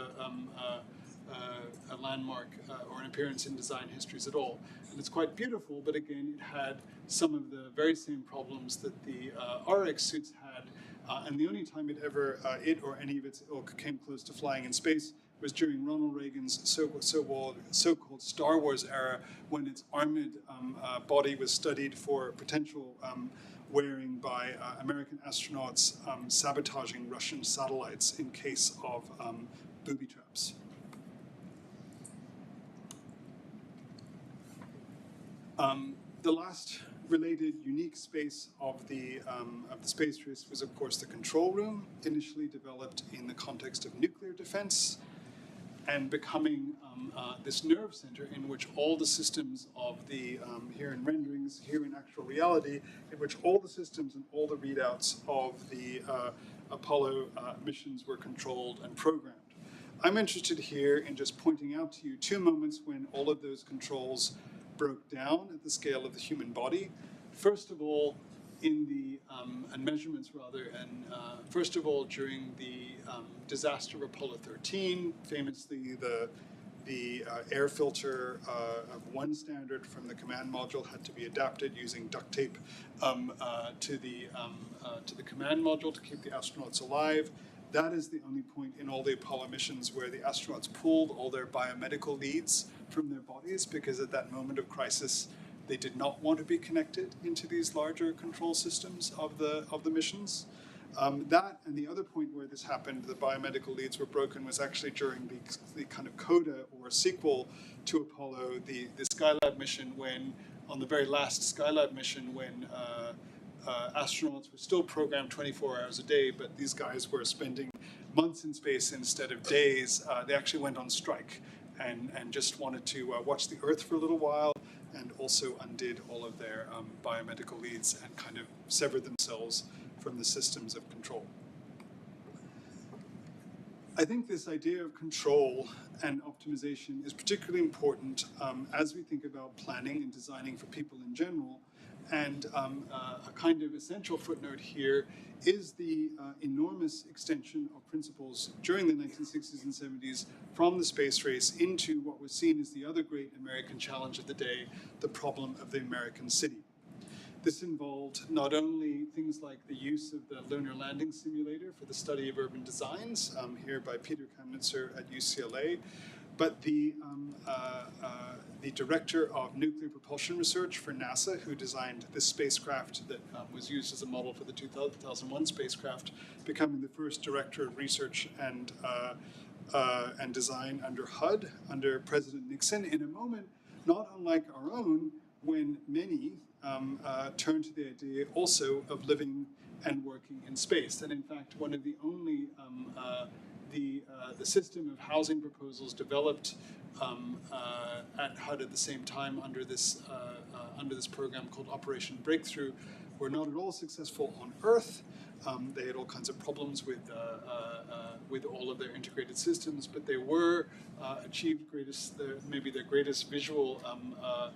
a landmark or an appearance in design histories at all. And it's quite beautiful, but again, it had some of the very same problems that the RX suits had. And the only time it or any of its ilk came close to flying in space was during Ronald Reagan's so-called Star Wars era, when its armored body was studied for potential wearing by American astronauts sabotaging Russian satellites in case of booby traps. The last related unique space of the space race was, of course, the control room, initially developed in the context of nuclear defense, and becoming this nerve center in which all the systems of the, here in renderings, here in actual reality, in which all the systems and all the readouts of the Apollo missions were controlled and programmed. I'm interested here in just pointing out to you two moments when all of those controls broke down at the scale of the human body. First of all, and measurements rather, and first of all, during the disaster of Apollo 13, famously the air filter of one standard from the command module had to be adapted using duct tape to the command module to keep the astronauts alive. That is the only point in all the Apollo missions where the astronauts pulled all their biomedical leads from their bodies, because at that moment of crisis, they did not want to be connected into these larger control systems of the missions. That and the other point where this happened, the biomedical leads were broken, was actually during the kind of coda or sequel to Apollo, the Skylab mission, when on the very last Skylab mission, when astronauts were still programmed 24 hours a day, but these guys were spending months in space instead of days. They actually went on strike and just wanted to watch the Earth for a little while, and also undid all of their biomedical leads and kind of severed themselves from the systems of control. I think this idea of control and optimization is particularly important as we think about planning and designing for people in general. And a kind of essential footnote here is the enormous extension of principles during the 1960s and 70s from the space race into what was seen as the other great American challenge of the day, the problem of the American city. This involved not only things like the use of the Lunar Landing Simulator for the study of urban designs, here by Peter Kamnitzer at UCLA, but the director of nuclear propulsion research for NASA, who designed this spacecraft that was used as a model for the 2001 spacecraft, becoming the first director of research and design under HUD, under President Nixon, in a moment not unlike our own, when many turned to the idea also of living and working in space. And in fact, one of the only the system of housing proposals developed at HUD at the same time under this program called Operation Breakthrough were not at all successful on Earth. They had all kinds of problems with all of their integrated systems, but they were achieved maybe their greatest visual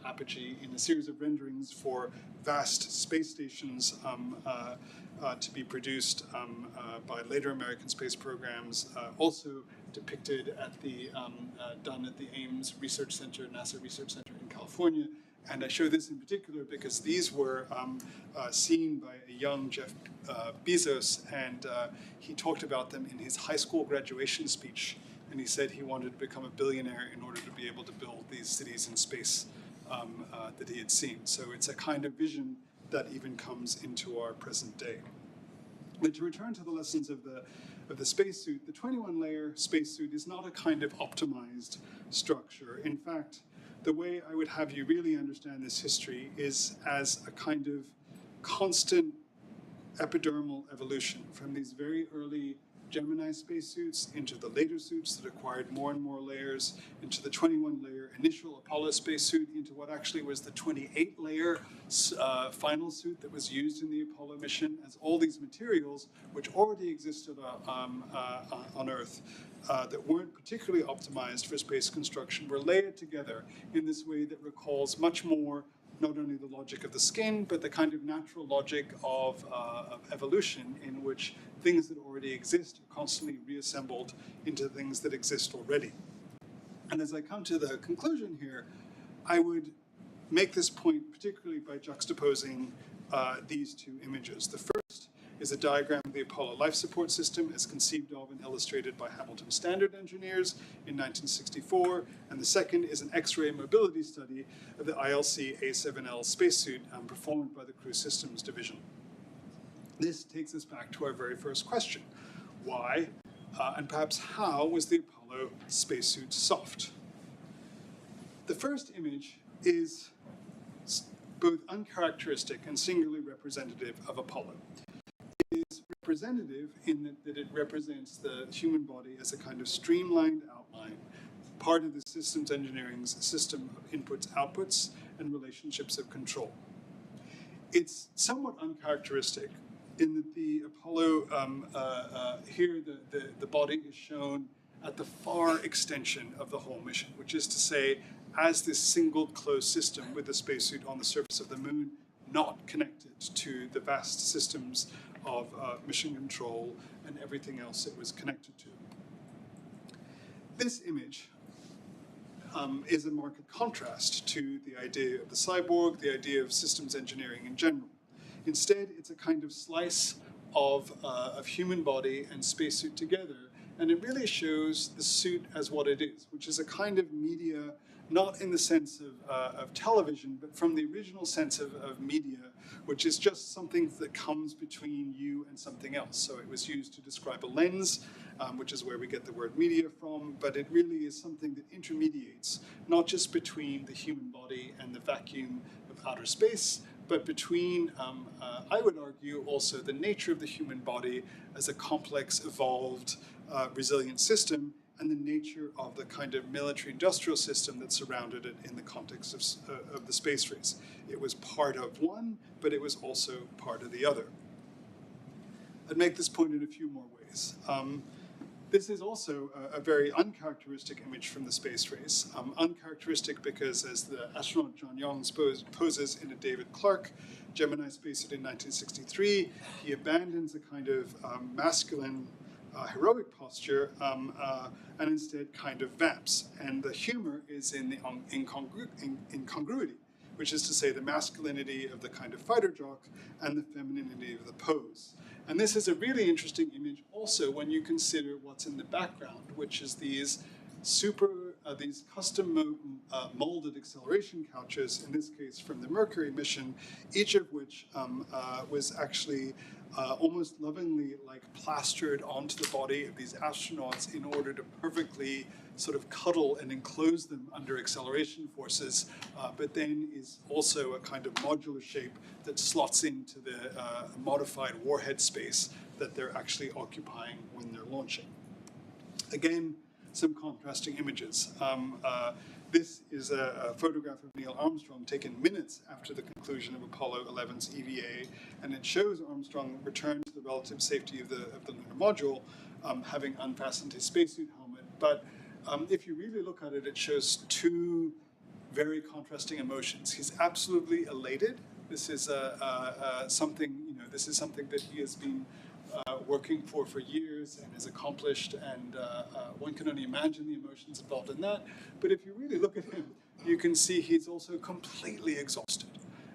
apogee in a series of renderings for vast space stations to be produced by later American space programs, also depicted at done at the Ames Research Center, NASA Research Center in California, And I show this in particular because these were seen by a young Jeff Bezos, and he talked about them in his high school graduation speech. And he said he wanted to become a billionaire in order to be able to build these cities in space that he had seen. So it's a kind of vision that even comes into our present day. But to return to the lessons of the spacesuit, the 21-layer spacesuit is not a kind of optimized structure. In fact, the way I would have you really understand this history is as a kind of constant epidermal evolution from these very early Gemini spacesuits into the later suits that acquired more and more layers, into the 21-layer initial Apollo spacesuit, into what actually was the 28-layer final suit that was used in the Apollo mission, as all these materials, which already existed on Earth, that weren't particularly optimized for space construction, were layered together in this way that recalls much more not only the logic of the skin, but the kind of natural logic of evolution, in which things that already exist are constantly reassembled into things that exist already. And as I come to the conclusion here, I would make this point particularly by juxtaposing these two images. The first is a diagram of the Apollo life support system as conceived of and illustrated by Hamilton Standard engineers in 1964, and the second is an X-ray mobility study of the ILC A7L spacesuit performed by the Crew Systems Division. This takes us back to our very first question. Why, and perhaps how, was the Apollo spacesuit soft? The first image is both uncharacteristic and singularly representative of Apollo. It is representative in that it represents the human body as a kind of streamlined outline, part of the systems engineering's system of inputs, outputs, and relationships of control. It's somewhat uncharacteristic in that the Apollo, here the body is shown at the far extension of the whole mission, which is to say, as this single closed system with the spacesuit on the surface of the moon, not connected to the vast systems of mission control and everything else it was connected to. This image is a marked contrast to the idea of the cyborg, the idea of systems engineering in general. Instead, it's a kind of slice of human body and spacesuit together, and it really shows the suit as what it is, which is a kind of media, not in the sense of television, but from the original sense of media, which is just something that comes between you and something else. So it was used to describe a lens, which is where we get the word media from, but it really is something that intermediates, not just between the human body and the vacuum of outer space, but between, I would argue, also the nature of the human body as a complex, evolved, resilient system, and the nature of the kind of military-industrial system that surrounded it in the context of the space race. It was part of one, but it was also part of the other. I'd make this point in a few more ways. This is also a very uncharacteristic image from the space race. Uncharacteristic because, as the astronaut John Young poses in a David Clark Gemini spacesuit in 1963, he abandons a kind of masculine heroic posture and instead kind of vamps. And the humor is in the incongruity, which is to say the masculinity of the kind of fighter jock and the femininity of the pose. And this is a really interesting image also when you consider what's in the background, which is these these custom molded acceleration couches, in this case from the Mercury mission, each of which was actually almost lovingly plastered onto the body of these astronauts in order to perfectly sort of cuddle and enclose them under acceleration forces, but then is also a kind of modular shape that slots into the modified warhead space that they're actually occupying when they're launching. Again, some contrasting images. This is a photograph of Neil Armstrong taken minutes after the conclusion of Apollo 11's EVA, and it shows Armstrong return to the relative safety of the lunar module, having unfastened his spacesuit helmet. But if you really look at it, it shows two very contrasting emotions. He's absolutely elated. This is something, this is something that he has been working for years and has accomplished, and one can only imagine the emotions involved in that. But if you really look at him, you can see he's also completely exhausted.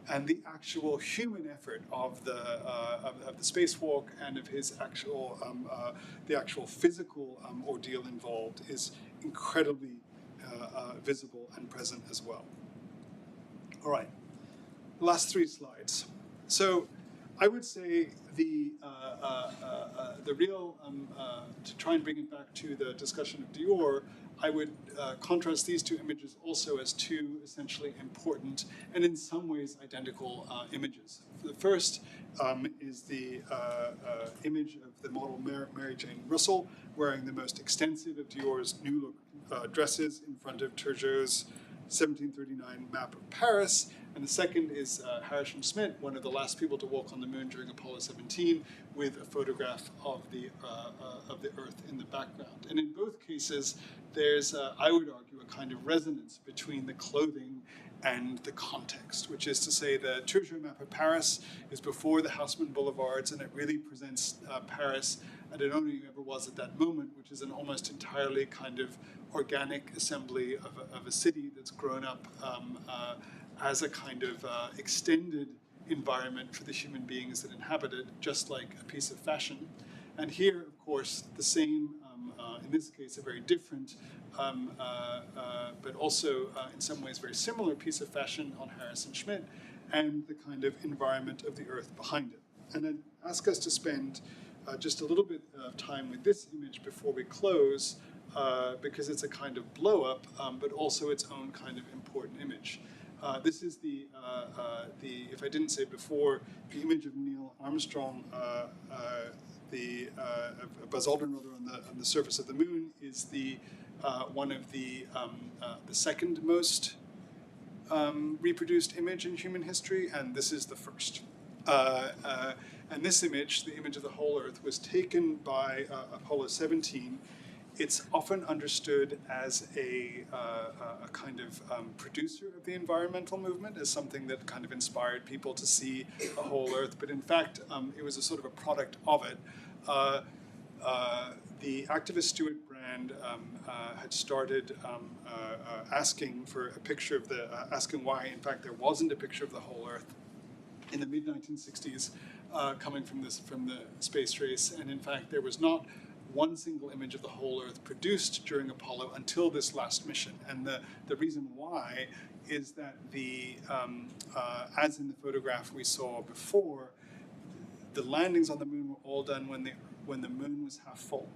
And the actual human effort of the spacewalk and of his actual the actual physical ordeal involved is incredibly visible and present as well. All right, last three slides. So I would say the real to try and bring it back to the discussion of Dior, I would contrast these two images also as two essentially important and in some ways identical images. The first is the image of the model Mary Jane Russell wearing the most extensive of Dior's new look dresses in front of Turgot's 1739 map of Paris. And the second is Harrison Schmitt, one of the last people to walk on the moon during Apollo 17, with a photograph of the Earth in the background. And in both cases, there's, I would argue, a kind of resonance between the clothing and the context, which is to say the Turgot map of Paris is before the Haussmann Boulevards, and it really presents Paris, and it only ever was at that moment, which is an almost entirely kind of organic assembly of a city that's grown up as a kind of extended environment for the human beings that inhabit it, just like a piece of fashion. And here, of course, the same, in this case, a very different, but also in some ways very similar piece of fashion on Harrison Schmitt, and the kind of environment of the Earth behind it. And I'd ask us to spend just a little bit of time with this image before we close, because it's a kind of blow-up, but also its own kind of important image. This is the, if I didn't say it before, the image of Neil Armstrong, Buzz Aldrin rather, on the surface of the moon is the one of the second most reproduced image in human history, and this is the first. And this image, the image of the whole Earth, was taken by Apollo 17. It's often understood as a kind of producer of the environmental movement, as something that kind of inspired people to see the whole Earth. But in fact, it was a sort of a product of it. The activist Stuart Brand had started asking for a picture of asking why, in fact, there wasn't a picture of the whole Earth in the mid-1960s coming from the space race. And in fact, there was not one single image of the whole Earth produced during Apollo until this last mission. And the reason why is that as in the photograph we saw before, the landings on the moon were all done when the moon was half full.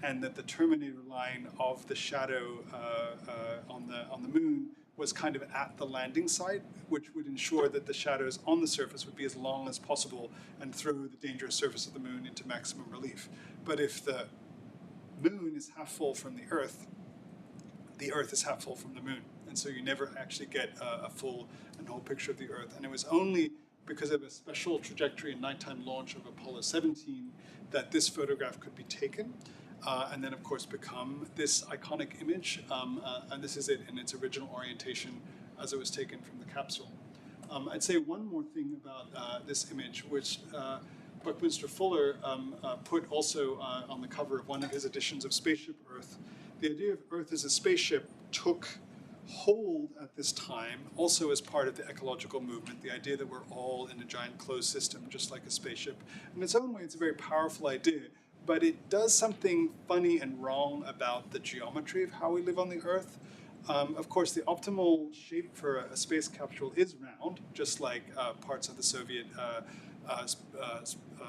And that the terminator line of the shadow on the moon was kind of at the landing site, which would ensure that the shadows on the surface would be as long as possible and throw the dangerous surface of the moon into maximum relief. But if the moon is half full from the Earth is half full from the moon. And so you never actually get a full and whole picture of the Earth. And it was only because of a special trajectory and nighttime launch of Apollo 17 that this photograph could be taken. And then, of course, become this iconic image. And this is it in its original orientation as it was taken from the capsule. I'd say one more thing about this image, which Buckminster Fuller put also on the cover of one of his editions of Spaceship Earth. The idea of Earth as a spaceship took hold at this time, also as part of the ecological movement, the idea that we're all in a giant closed system, just like a spaceship. In its own way, it's a very powerful idea, but it does something funny and wrong about the geometry of how we live on the Earth. Of course, the optimal shape for a space capsule is round, just like parts of the Soviet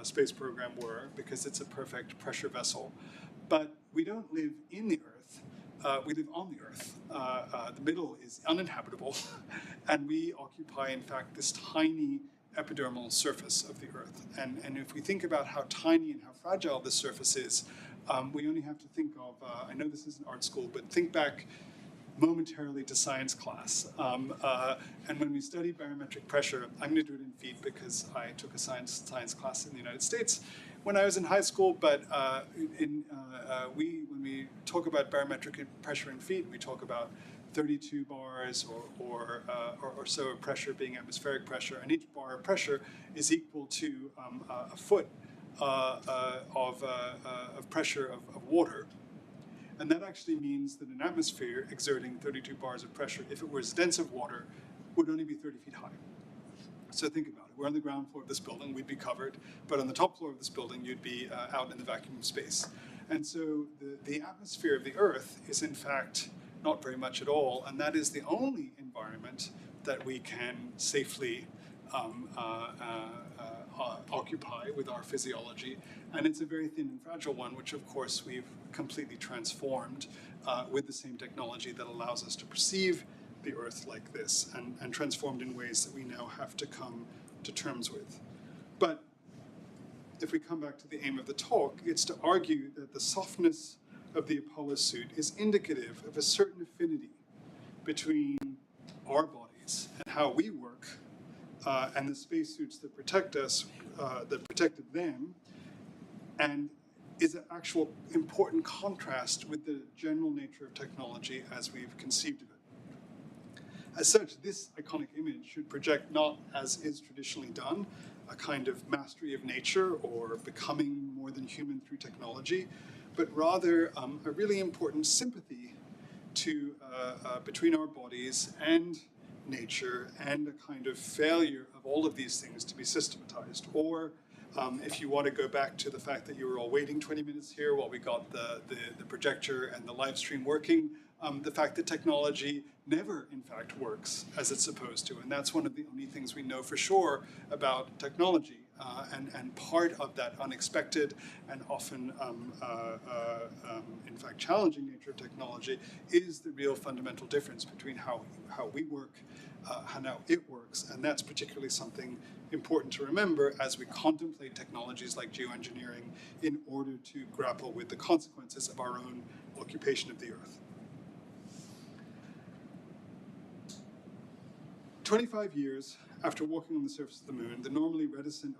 space program were, because it's a perfect pressure vessel. But we don't live in the Earth. We live on the Earth. The middle is uninhabitable, and we occupy, in fact, this tiny epidermal surface of the Earth. And if we think about how tiny and how fragile this surface is, we only have to think of, I know this isn't art school, but think back momentarily to science class. And when we study barometric pressure, I'm going to do it in feet because I took a science class in the United States when I was in high school, but when we talk about barometric pressure in feet, we talk about 32 bars or so of pressure being atmospheric pressure, and each bar of pressure is equal to a foot of pressure of water. And that actually means that an atmosphere exerting 32 bars of pressure, if it was dense of water, would only be 30 feet high. So think about it. We're on the ground floor of this building, we'd be covered, but on the top floor of this building, you'd be out in the vacuum of space. And so the atmosphere of the Earth is in fact not very much at all, and that is the only environment that we can safely occupy with our physiology. And it's a very thin and fragile one, which of course we've completely transformed with the same technology that allows us to perceive the Earth like this, and transformed in ways that we now have to come to terms with. But if we come back to the aim of the talk, it's to argue that the softness of the Apollo suit is indicative of a certain affinity between our bodies and how we work and the spacesuits that protect us, that protected them, and is an actual important contrast with the general nature of technology as we've conceived of it. As such, this iconic image should project not, as is traditionally done, a kind of mastery of nature or becoming more than human through technology, but rather a really important sympathy to between our bodies and nature, and a kind of failure of all of these things to be systematized. Or if you want to go back to the fact that you were all waiting 20 minutes here while we got the projector and the live stream working, the fact that technology never, in fact, works as it's supposed to. And that's one of the only things we know for sure about technology. And part of that unexpected and often, in fact, challenging nature of technology is the real fundamental difference between how we work and how it works. And that's particularly something important to remember as we contemplate technologies like geoengineering in order to grapple with the consequences of our own occupation of the Earth. 25 years after walking on the surface of the moon, the normally reticent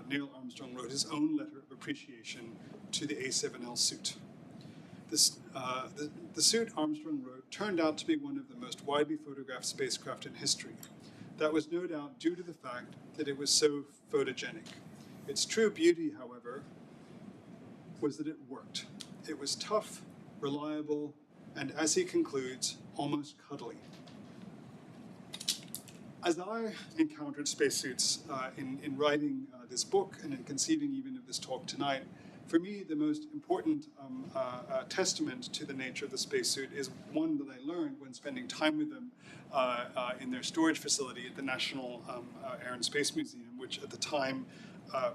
Neil Armstrong wrote his own letter of appreciation to the A7L suit. The suit Armstrong wrote turned out to be one of the most widely photographed spacecraft in history. That was no doubt due to the fact that it was so photogenic. Its true beauty, however, was that it worked. It was tough, reliable, and as he concludes, almost cuddly. As I encountered spacesuits in writing this book and in conceiving even of this talk tonight, for me the most important testament to the nature of the spacesuit is one that I learned when spending time with them in their storage facility at the National Air and Space Museum, which at the time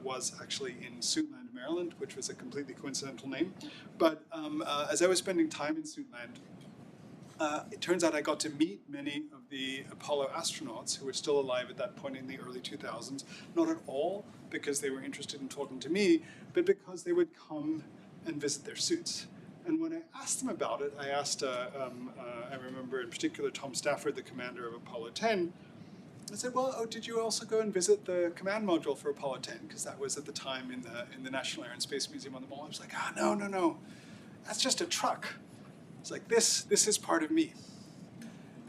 was actually in Suitland, Maryland, which was a completely coincidental name. But as I was spending time in Suitland, it turns out I got to meet many of the Apollo astronauts who were still alive at that point in the early 2000s, not at all because they were interested in talking to me, but because they would come and visit their suits. And when I asked them about it, I asked, I remember in particular Tom Stafford, the commander of Apollo 10, I said, well, did you also go and visit the command module for Apollo 10? Because that was at the time in the National Air and Space Museum on the Mall. I was like, no, that's just a truck. It's like, this is part of me.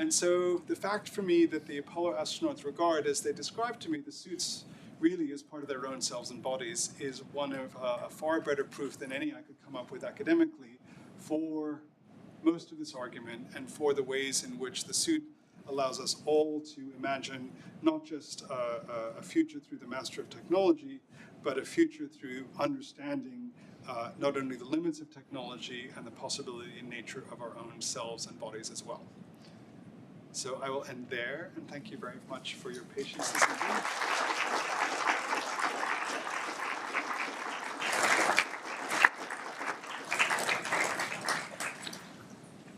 And so the fact for me that the Apollo astronauts regard, as they describe to me, the suits really as part of their own selves and bodies is one of a far better proof than any I could come up with academically for most of this argument and for the ways in which the suit allows us all to imagine not just a future through the master of technology, but a future through understanding not only the limits of technology and the possibility and nature of our own selves and bodies as well. So I will end there, and thank you very much for your patience this evening.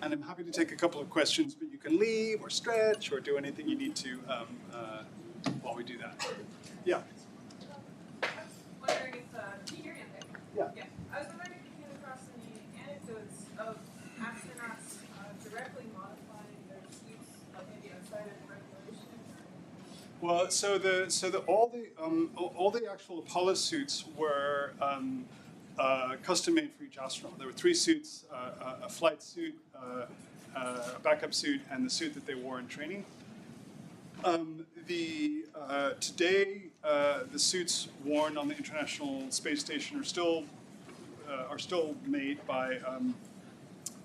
And I'm happy to take a couple of questions, but you can leave or stretch or do anything you need to while we do that. Yeah? Wondering if, can you hear me okay? Yeah. I was wondering if you came across any anecdotes of astronauts directly modifying their suits, maybe outside of regulation. Well, all the actual Apollo suits were custom made for each astronaut. There were 3 suits: a flight suit, a backup suit, and the suit that they wore in training. Today, the suits worn on the International Space Station are still made by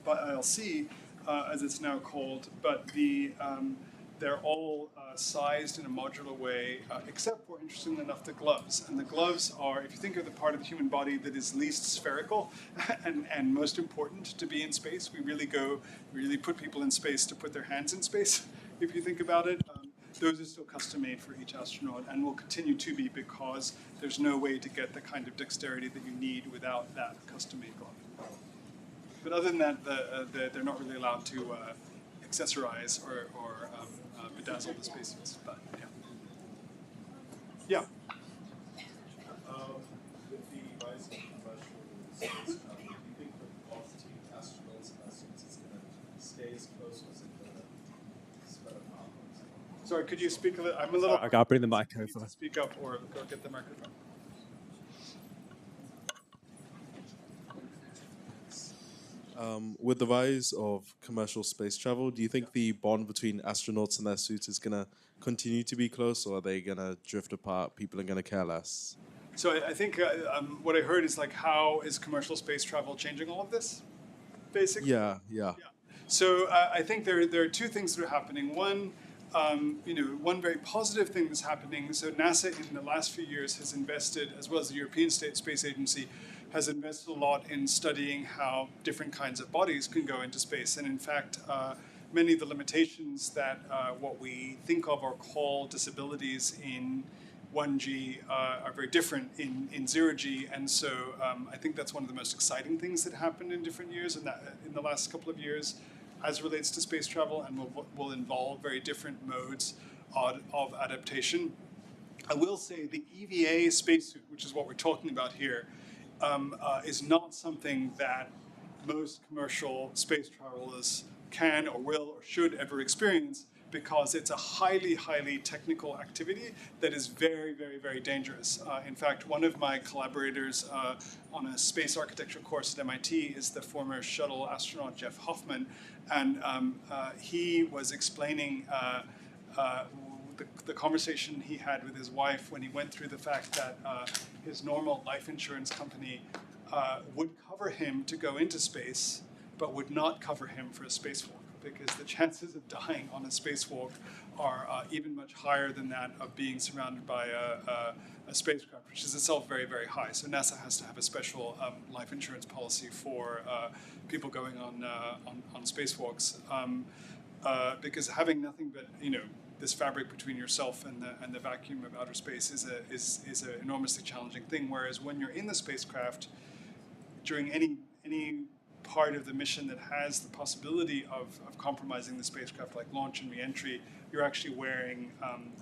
ILC, as it's now called, but they're all sized in a modular way, except for, interestingly enough, the gloves. And the gloves are, if you think of the part of the human body that is least spherical and most important to be in space, we really put people in space to put their hands in space, if you think about it. Those are still custom made for each astronaut and will continue to be because there's no way to get the kind of dexterity that you need without that custom made glove. But other than that, they're not really allowed to accessorize or bedazzle the spacesuits. But yeah. With the rise of commercial space travel, do you think the velocity of astronauts and astronauts is going to stay as close, or is it going to spread apart? Sorry, could you speak a little? I'm a little. Okay, I'll bring the mic You need over. to speak up or go get the microphone. With the rise of commercial space travel, do you think the bond between astronauts and their suits is going to continue to be close, or are they going to drift apart? People are going to care less? So I think what I heard is like, how is commercial space travel changing all of this? Basically. Yeah. So I think there are two things that are happening. One, one very positive thing that's happening. So NASA in the last few years has invested, as well as the European Space Agency, has invested a lot in studying how different kinds of bodies can go into space. And in fact, many of the limitations that what we think of or call disabilities in 1G are very different in 0G. And so I think that's one of the most exciting things that happened in different years in the last couple of years as relates to space travel, and will involve very different modes of adaptation. I will say the EVA spacesuit, which is what we're talking about here, is not something that most commercial space travelers can or will or should ever experience, because it's a highly, highly technical activity that is very, very, very dangerous. In fact, one of my collaborators on a space architecture course at MIT is the former shuttle astronaut Jeff Hoffman, and he was explaining the conversation he had with his wife when he went through the fact that his normal life insurance company would cover him to go into space, but would not cover him for a spacewalk, because the chances of dying on a spacewalk are even much higher than that of being surrounded by a spacecraft, which is itself very, very high. So NASA has to have a special life insurance policy for people going on spacewalks, because having nothing but this fabric between yourself and the vacuum of outer space is an enormously challenging thing. Whereas when you're in the spacecraft during any part of the mission that has the possibility of compromising the spacecraft, like launch and re-entry, you're actually wearing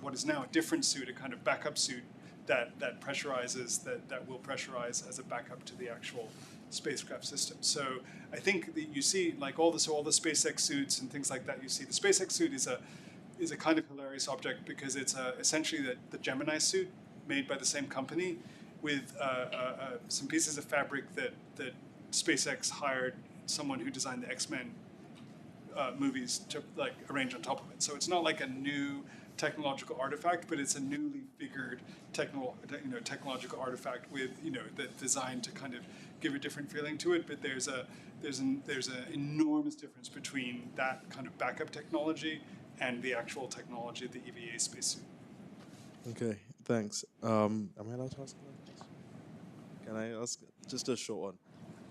what is now a different suit, a kind of backup suit that pressurizes, that will pressurize as a backup to the actual spacecraft system. So I think that you see, like all the SpaceX suits and things like that, you see the SpaceX suit is a kind of hilarious object, because it's essentially the Gemini suit made by the same company with some pieces of fabric that SpaceX hired someone who designed the X-Men movies to arrange on top of it. So it's not like a new technological artifact, but it's a newly figured technological artifact with that's designed to kind of give a different feeling to it. But there's an enormous difference between that kind of backup technology and the actual technology of the EVA spacesuit. Okay, thanks. Am I allowed to ask another question? Can I ask just a short one?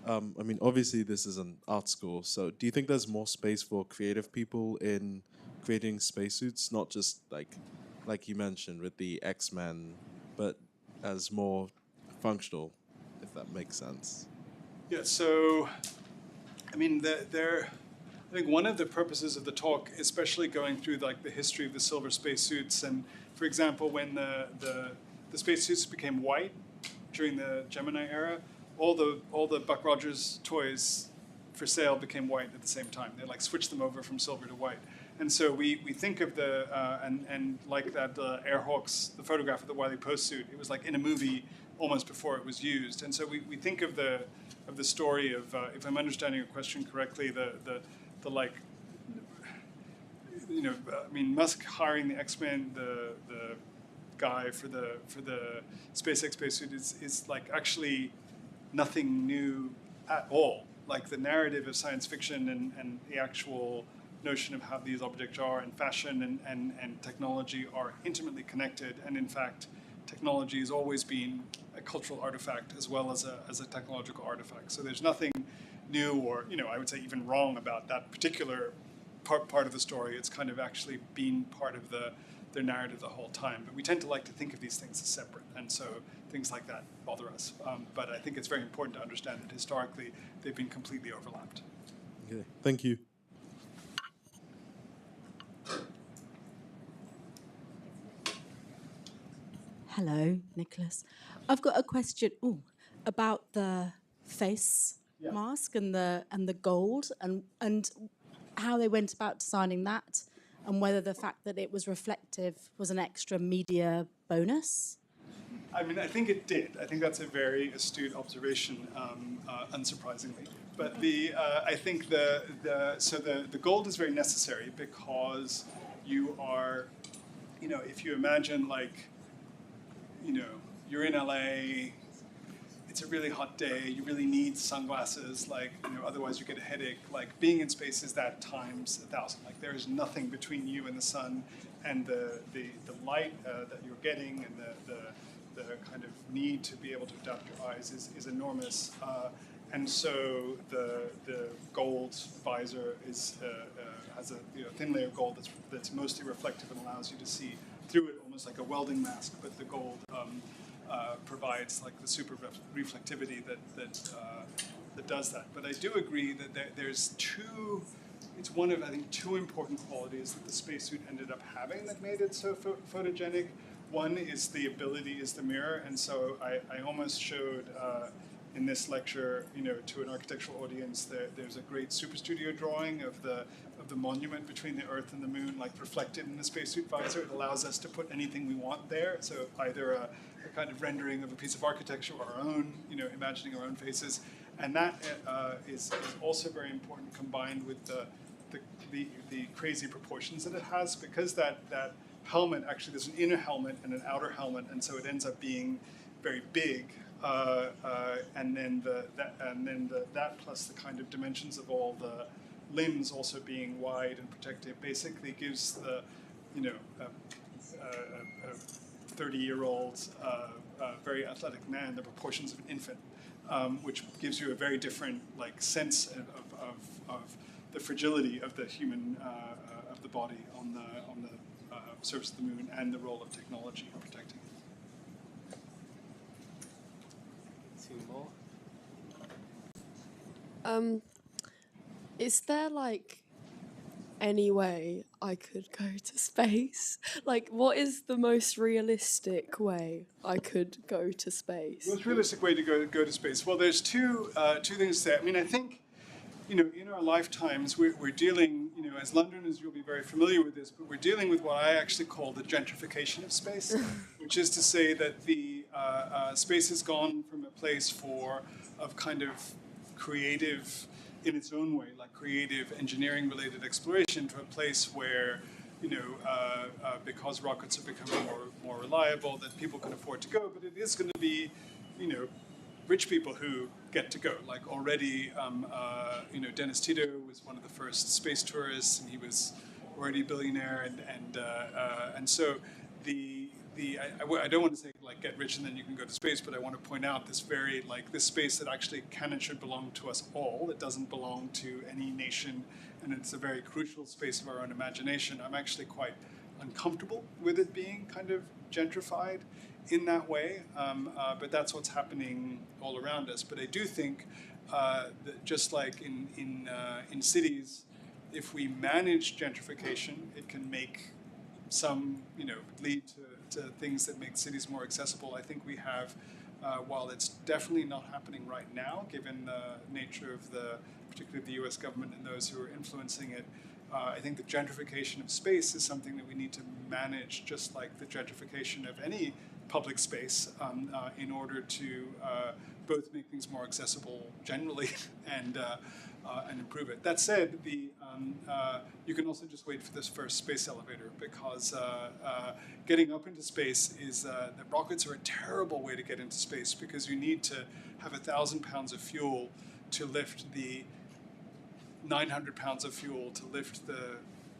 I mean, obviously this is an art school, so do you think there's more space for creative people in creating spacesuits, not just like you mentioned with the X-Men, but as more functional, if that makes sense? Yeah, so, I mean, I think one of the purposes of the talk, especially going through the history of the silver spacesuits, and for example, when the spacesuits became white during the Gemini era, all the Buck Rogers toys for sale became white at the same time. They switched them over from silver to white. And so we think of the and like that Airhawks, the photograph of the Wiley Post suit, it was like in a movie almost before it was used. And so we think of the story of, if I'm understanding your question correctly, Musk hiring the X-Men, the guy for the SpaceX spacesuit is actually nothing new at all. like the narrative of science fiction and the actual notion of how these objects are and fashion and technology are intimately connected. And in fact, technology has always been a cultural artifact as well as a technological artifact. So there's nothing new or, I would say even wrong about that particular part of the story. It's kind of actually been part of their narrative the whole time. But we tend to like to think of these things as separate. And so things like that bother us. But I think it's very important to understand that historically they've been completely overlapped. Okay, thank you. Hello, Nicholas. I've got a question about the face mask and the gold and how they went about designing that, and whether the fact that it was reflective was an extra media bonus. I mean, I think it did. I think that's a very astute observation, unsurprisingly. But I think the gold is very necessary because you are, if you imagine you're in LA, it's a really hot day, you really need sunglasses, otherwise you get a headache. Being in space is that times 1,000. There is nothing between you and the sun, and the light that you're getting and the kind of need to be able to adapt your eyes is enormous. And so the gold visor has a thin layer of gold that's mostly reflective and allows you to see through it, almost like a welding mask. But the gold provides the super reflectivity that does that. But I do agree that there's two. It's one of, I think, two important qualities that the spacesuit ended up having that made it so photogenic. One is the ability is the mirror, and so I almost showed in this lecture, to an architectural audience, there's a great super studio drawing of the monument between the Earth and the Moon, reflected in the spacesuit visor. It allows us to put anything we want there. So either a kind of rendering of a piece of architecture or our own, imagining our own faces, and that is also very important, combined with the crazy proportions that it has, because that helmet, actually there's an inner helmet and an outer helmet, and so it ends up being very big, and then that plus the kind of dimensions of all the limbs also being wide and protective basically gives the 30-year-old very athletic man the proportions of an infant, which gives you a very different sense of the fragility of the human of the body on the surface of the moon, and the role of technology in protecting it. Two more. Is there any way I could go to space? What is the most realistic way I could go to space? Most realistic way to go to space? Well, there's two things to say. I mean, I think in our lifetimes we're dealing, as Londoners, you'll be very familiar with this, but we're dealing with what I actually call the gentrification of space, which is to say that the space has gone from a place of kind of creative, in its own way, creative engineering-related exploration, to a place where, because rockets are becoming more reliable, that people can afford to go. But it is going to be, rich people who get to go. Already, Dennis Tito was one of the first space tourists, and he was already a billionaire, and so I don't want to say get rich and then you can go to space, but I want to point out this very this space that actually can and should belong to us all. It doesn't belong to any nation, and it's a very crucial space of our own imagination. I'm actually quite uncomfortable with it being kind of gentrified in that way, but that's what's happening all around us. But I do think that just like in cities, if we manage gentrification, it can make some, lead to things that make cities more accessible. I think we have, while it's definitely not happening right now, given the nature of particularly the US government and those who are influencing it, I think the gentrification of space is something that we need to manage, just like the gentrification of any public space, in order to both make things more accessible generally and improve it. That said, you can also just wait for this first space elevator, because getting up into space is the rockets are a terrible way to get into space, because you need to have 1,000 pounds of fuel to lift the 900 pounds of fuel, to lift the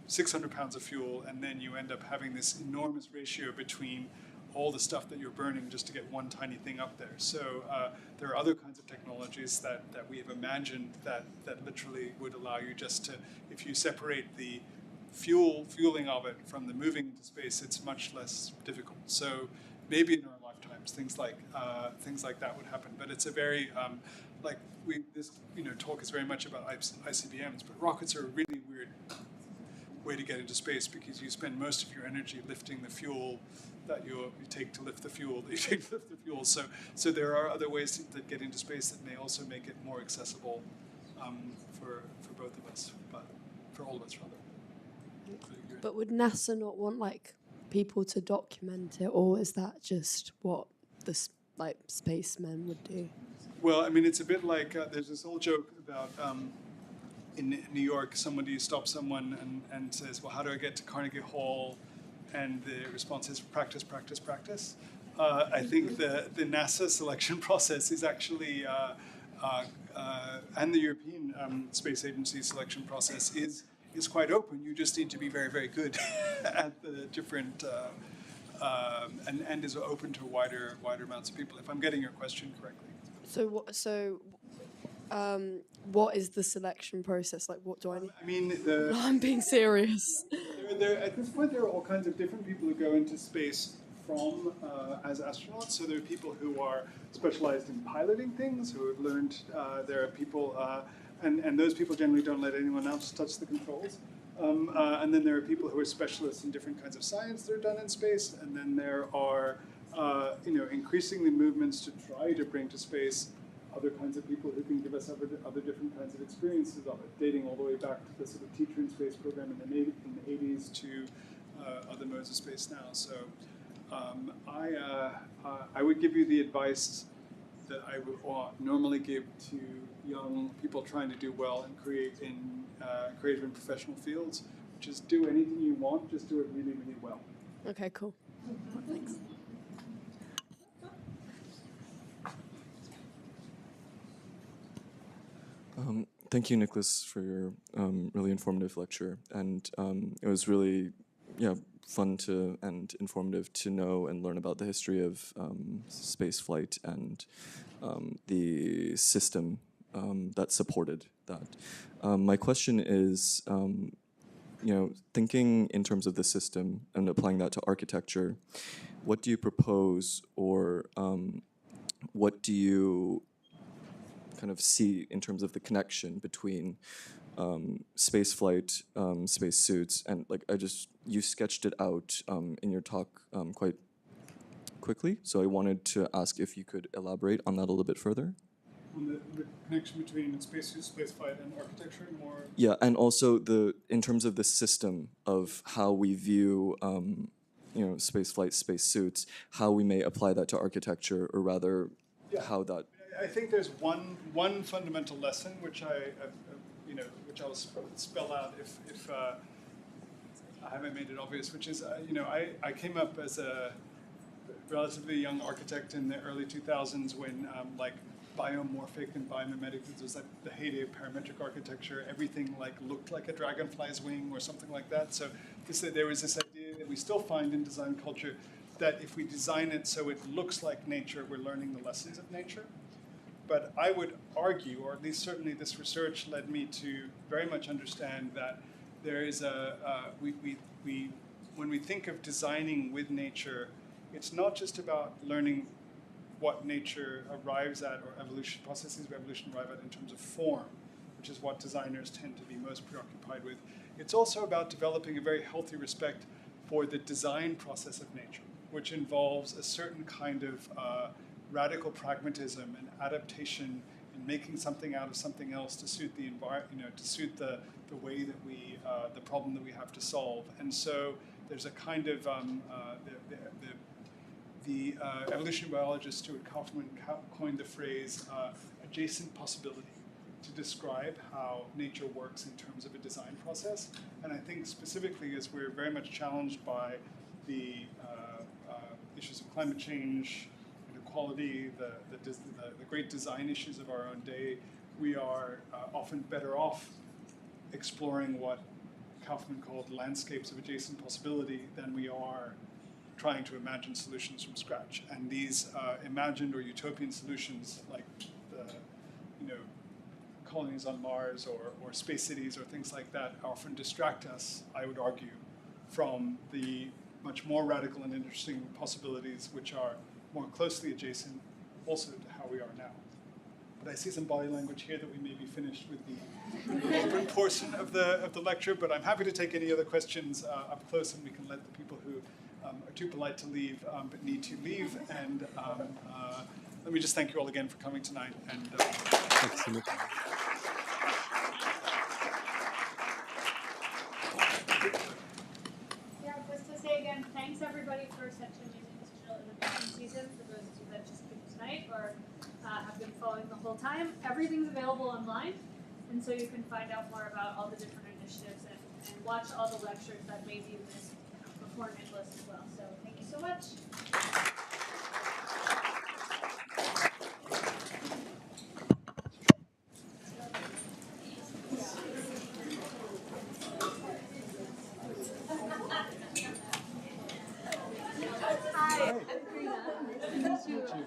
600 pounds of fuel, and then you end up having this enormous ratio between all the stuff that you're burning just to get one tiny thing up there. So there are other kinds of technologies that we have imagined that literally would allow you just to, if you separate the fueling of it from the moving into space, it's much less difficult. So maybe in our lifetimes, things like that would happen. But it's a very this talk is very much about ICBMs, but rockets are a really weird way to get into space because you spend most of your energy lifting the fuel that you take to lift the fuel that you take to lift the fuel. So there are other ways to get into space that may also make it more accessible for both of us, but for all of us rather. But would NASA not want like people to document it, or is that just what the spacemen would do? Well, I mean, it's a bit like there's this old joke about in New York, somebody stops someone and says, "Well, how do I get to Carnegie Hall?" And the response is practice, practice, practice. I think the NASA selection process is actually, and the European Space Agency selection process is quite open. You just need to be very, very good at the different, and is open to wider amounts of people. If I'm getting your question correctly. What is the selection process? Like, what do I need? I mean, I'm being serious. At this point, there are all kinds of different people who go into space from as astronauts. So there are people who are specialized in piloting things, who have learned. There are people, and those people generally don't let anyone else touch the controls. And then there are people who are specialists in different kinds of science that are done in space. And then there are, increasingly movements to try to bring to space other kinds of people who can give us other different kinds of experiences of it, dating all the way back to the sort of teacher in space program in the 80s to other modes of space now. So I would give you the advice that I would normally give to young people trying to do well and create in creative and professional fields, which is do anything you want, just do it really, really well. Okay, cool. Thanks. Thank you, Nicholas, for your really informative lecture. And it was really fun and informative to know and learn about the history of space flight and the system that supported that. My question is, thinking in terms of the system and applying that to architecture, what do you propose, or what do you kind of see in terms of the connection between space flight, spacesuits, and you sketched it out in your talk quite quickly. So I wanted to ask if you could elaborate on that a little bit further. On the connection between spacesuits, spaceflight, and architecture, more. Yeah, and also in terms of the system of how we view, spaceflight, spacesuits, how we may apply that to architecture, or rather, how that. I think there's one fundamental lesson which I'll spell out if I haven't made it obvious, which is I came up as a relatively young architect in the early 2000s when biomorphic and biomimetic, it was like the heyday of parametric architecture. Everything looked like a dragonfly's wing or something like that. So there was this idea that we still find in design culture that if we design it so it looks like nature, we're learning the lessons of nature. But I would argue, or at least certainly this research led me to very much understand that there is when we think of designing with nature, it's not just about learning what nature arrives at, or processes of evolution arrive at in terms of form, which is what designers tend to be most preoccupied with. It's also about developing a very healthy respect for the design process of nature, which involves a certain kind of radical pragmatism and adaptation and making something out of something else to suit the environment, to suit the way that the problem that we have to solve. And so there's a kind of the evolutionary biologist Stuart Kauffman coined the phrase adjacent possibility to describe how nature works in terms of a design process. And I think specifically as we're very much challenged by the issues of climate change, inequality, the great design issues of our own day, we are often better off exploring what Kaufman called landscapes of adjacent possibility than we are trying to imagine solutions from scratch. And these imagined or utopian solutions, like the, colonies on Mars or space cities or things like that, often distract us, I would argue, from the much more radical and interesting possibilities which are more closely adjacent also to how we are now. But I see some body language here that we may be finished with the open portion of the lecture, but I'm happy to take any other questions up close, and we can let the people who are too polite to leave but need to leave. And let me just thank you all again for coming tonight. And Excellent. Yeah, just to say again, thanks everybody for such an amazing digital innovation season. For those of you that just came tonight or have been following the whole time, everything's available online, and so you can find out more about all the different initiatives and watch all the lectures that maybe you missed before Nicholas as well. So thank you so much. Hi, I'm Karina. Nice to meet you.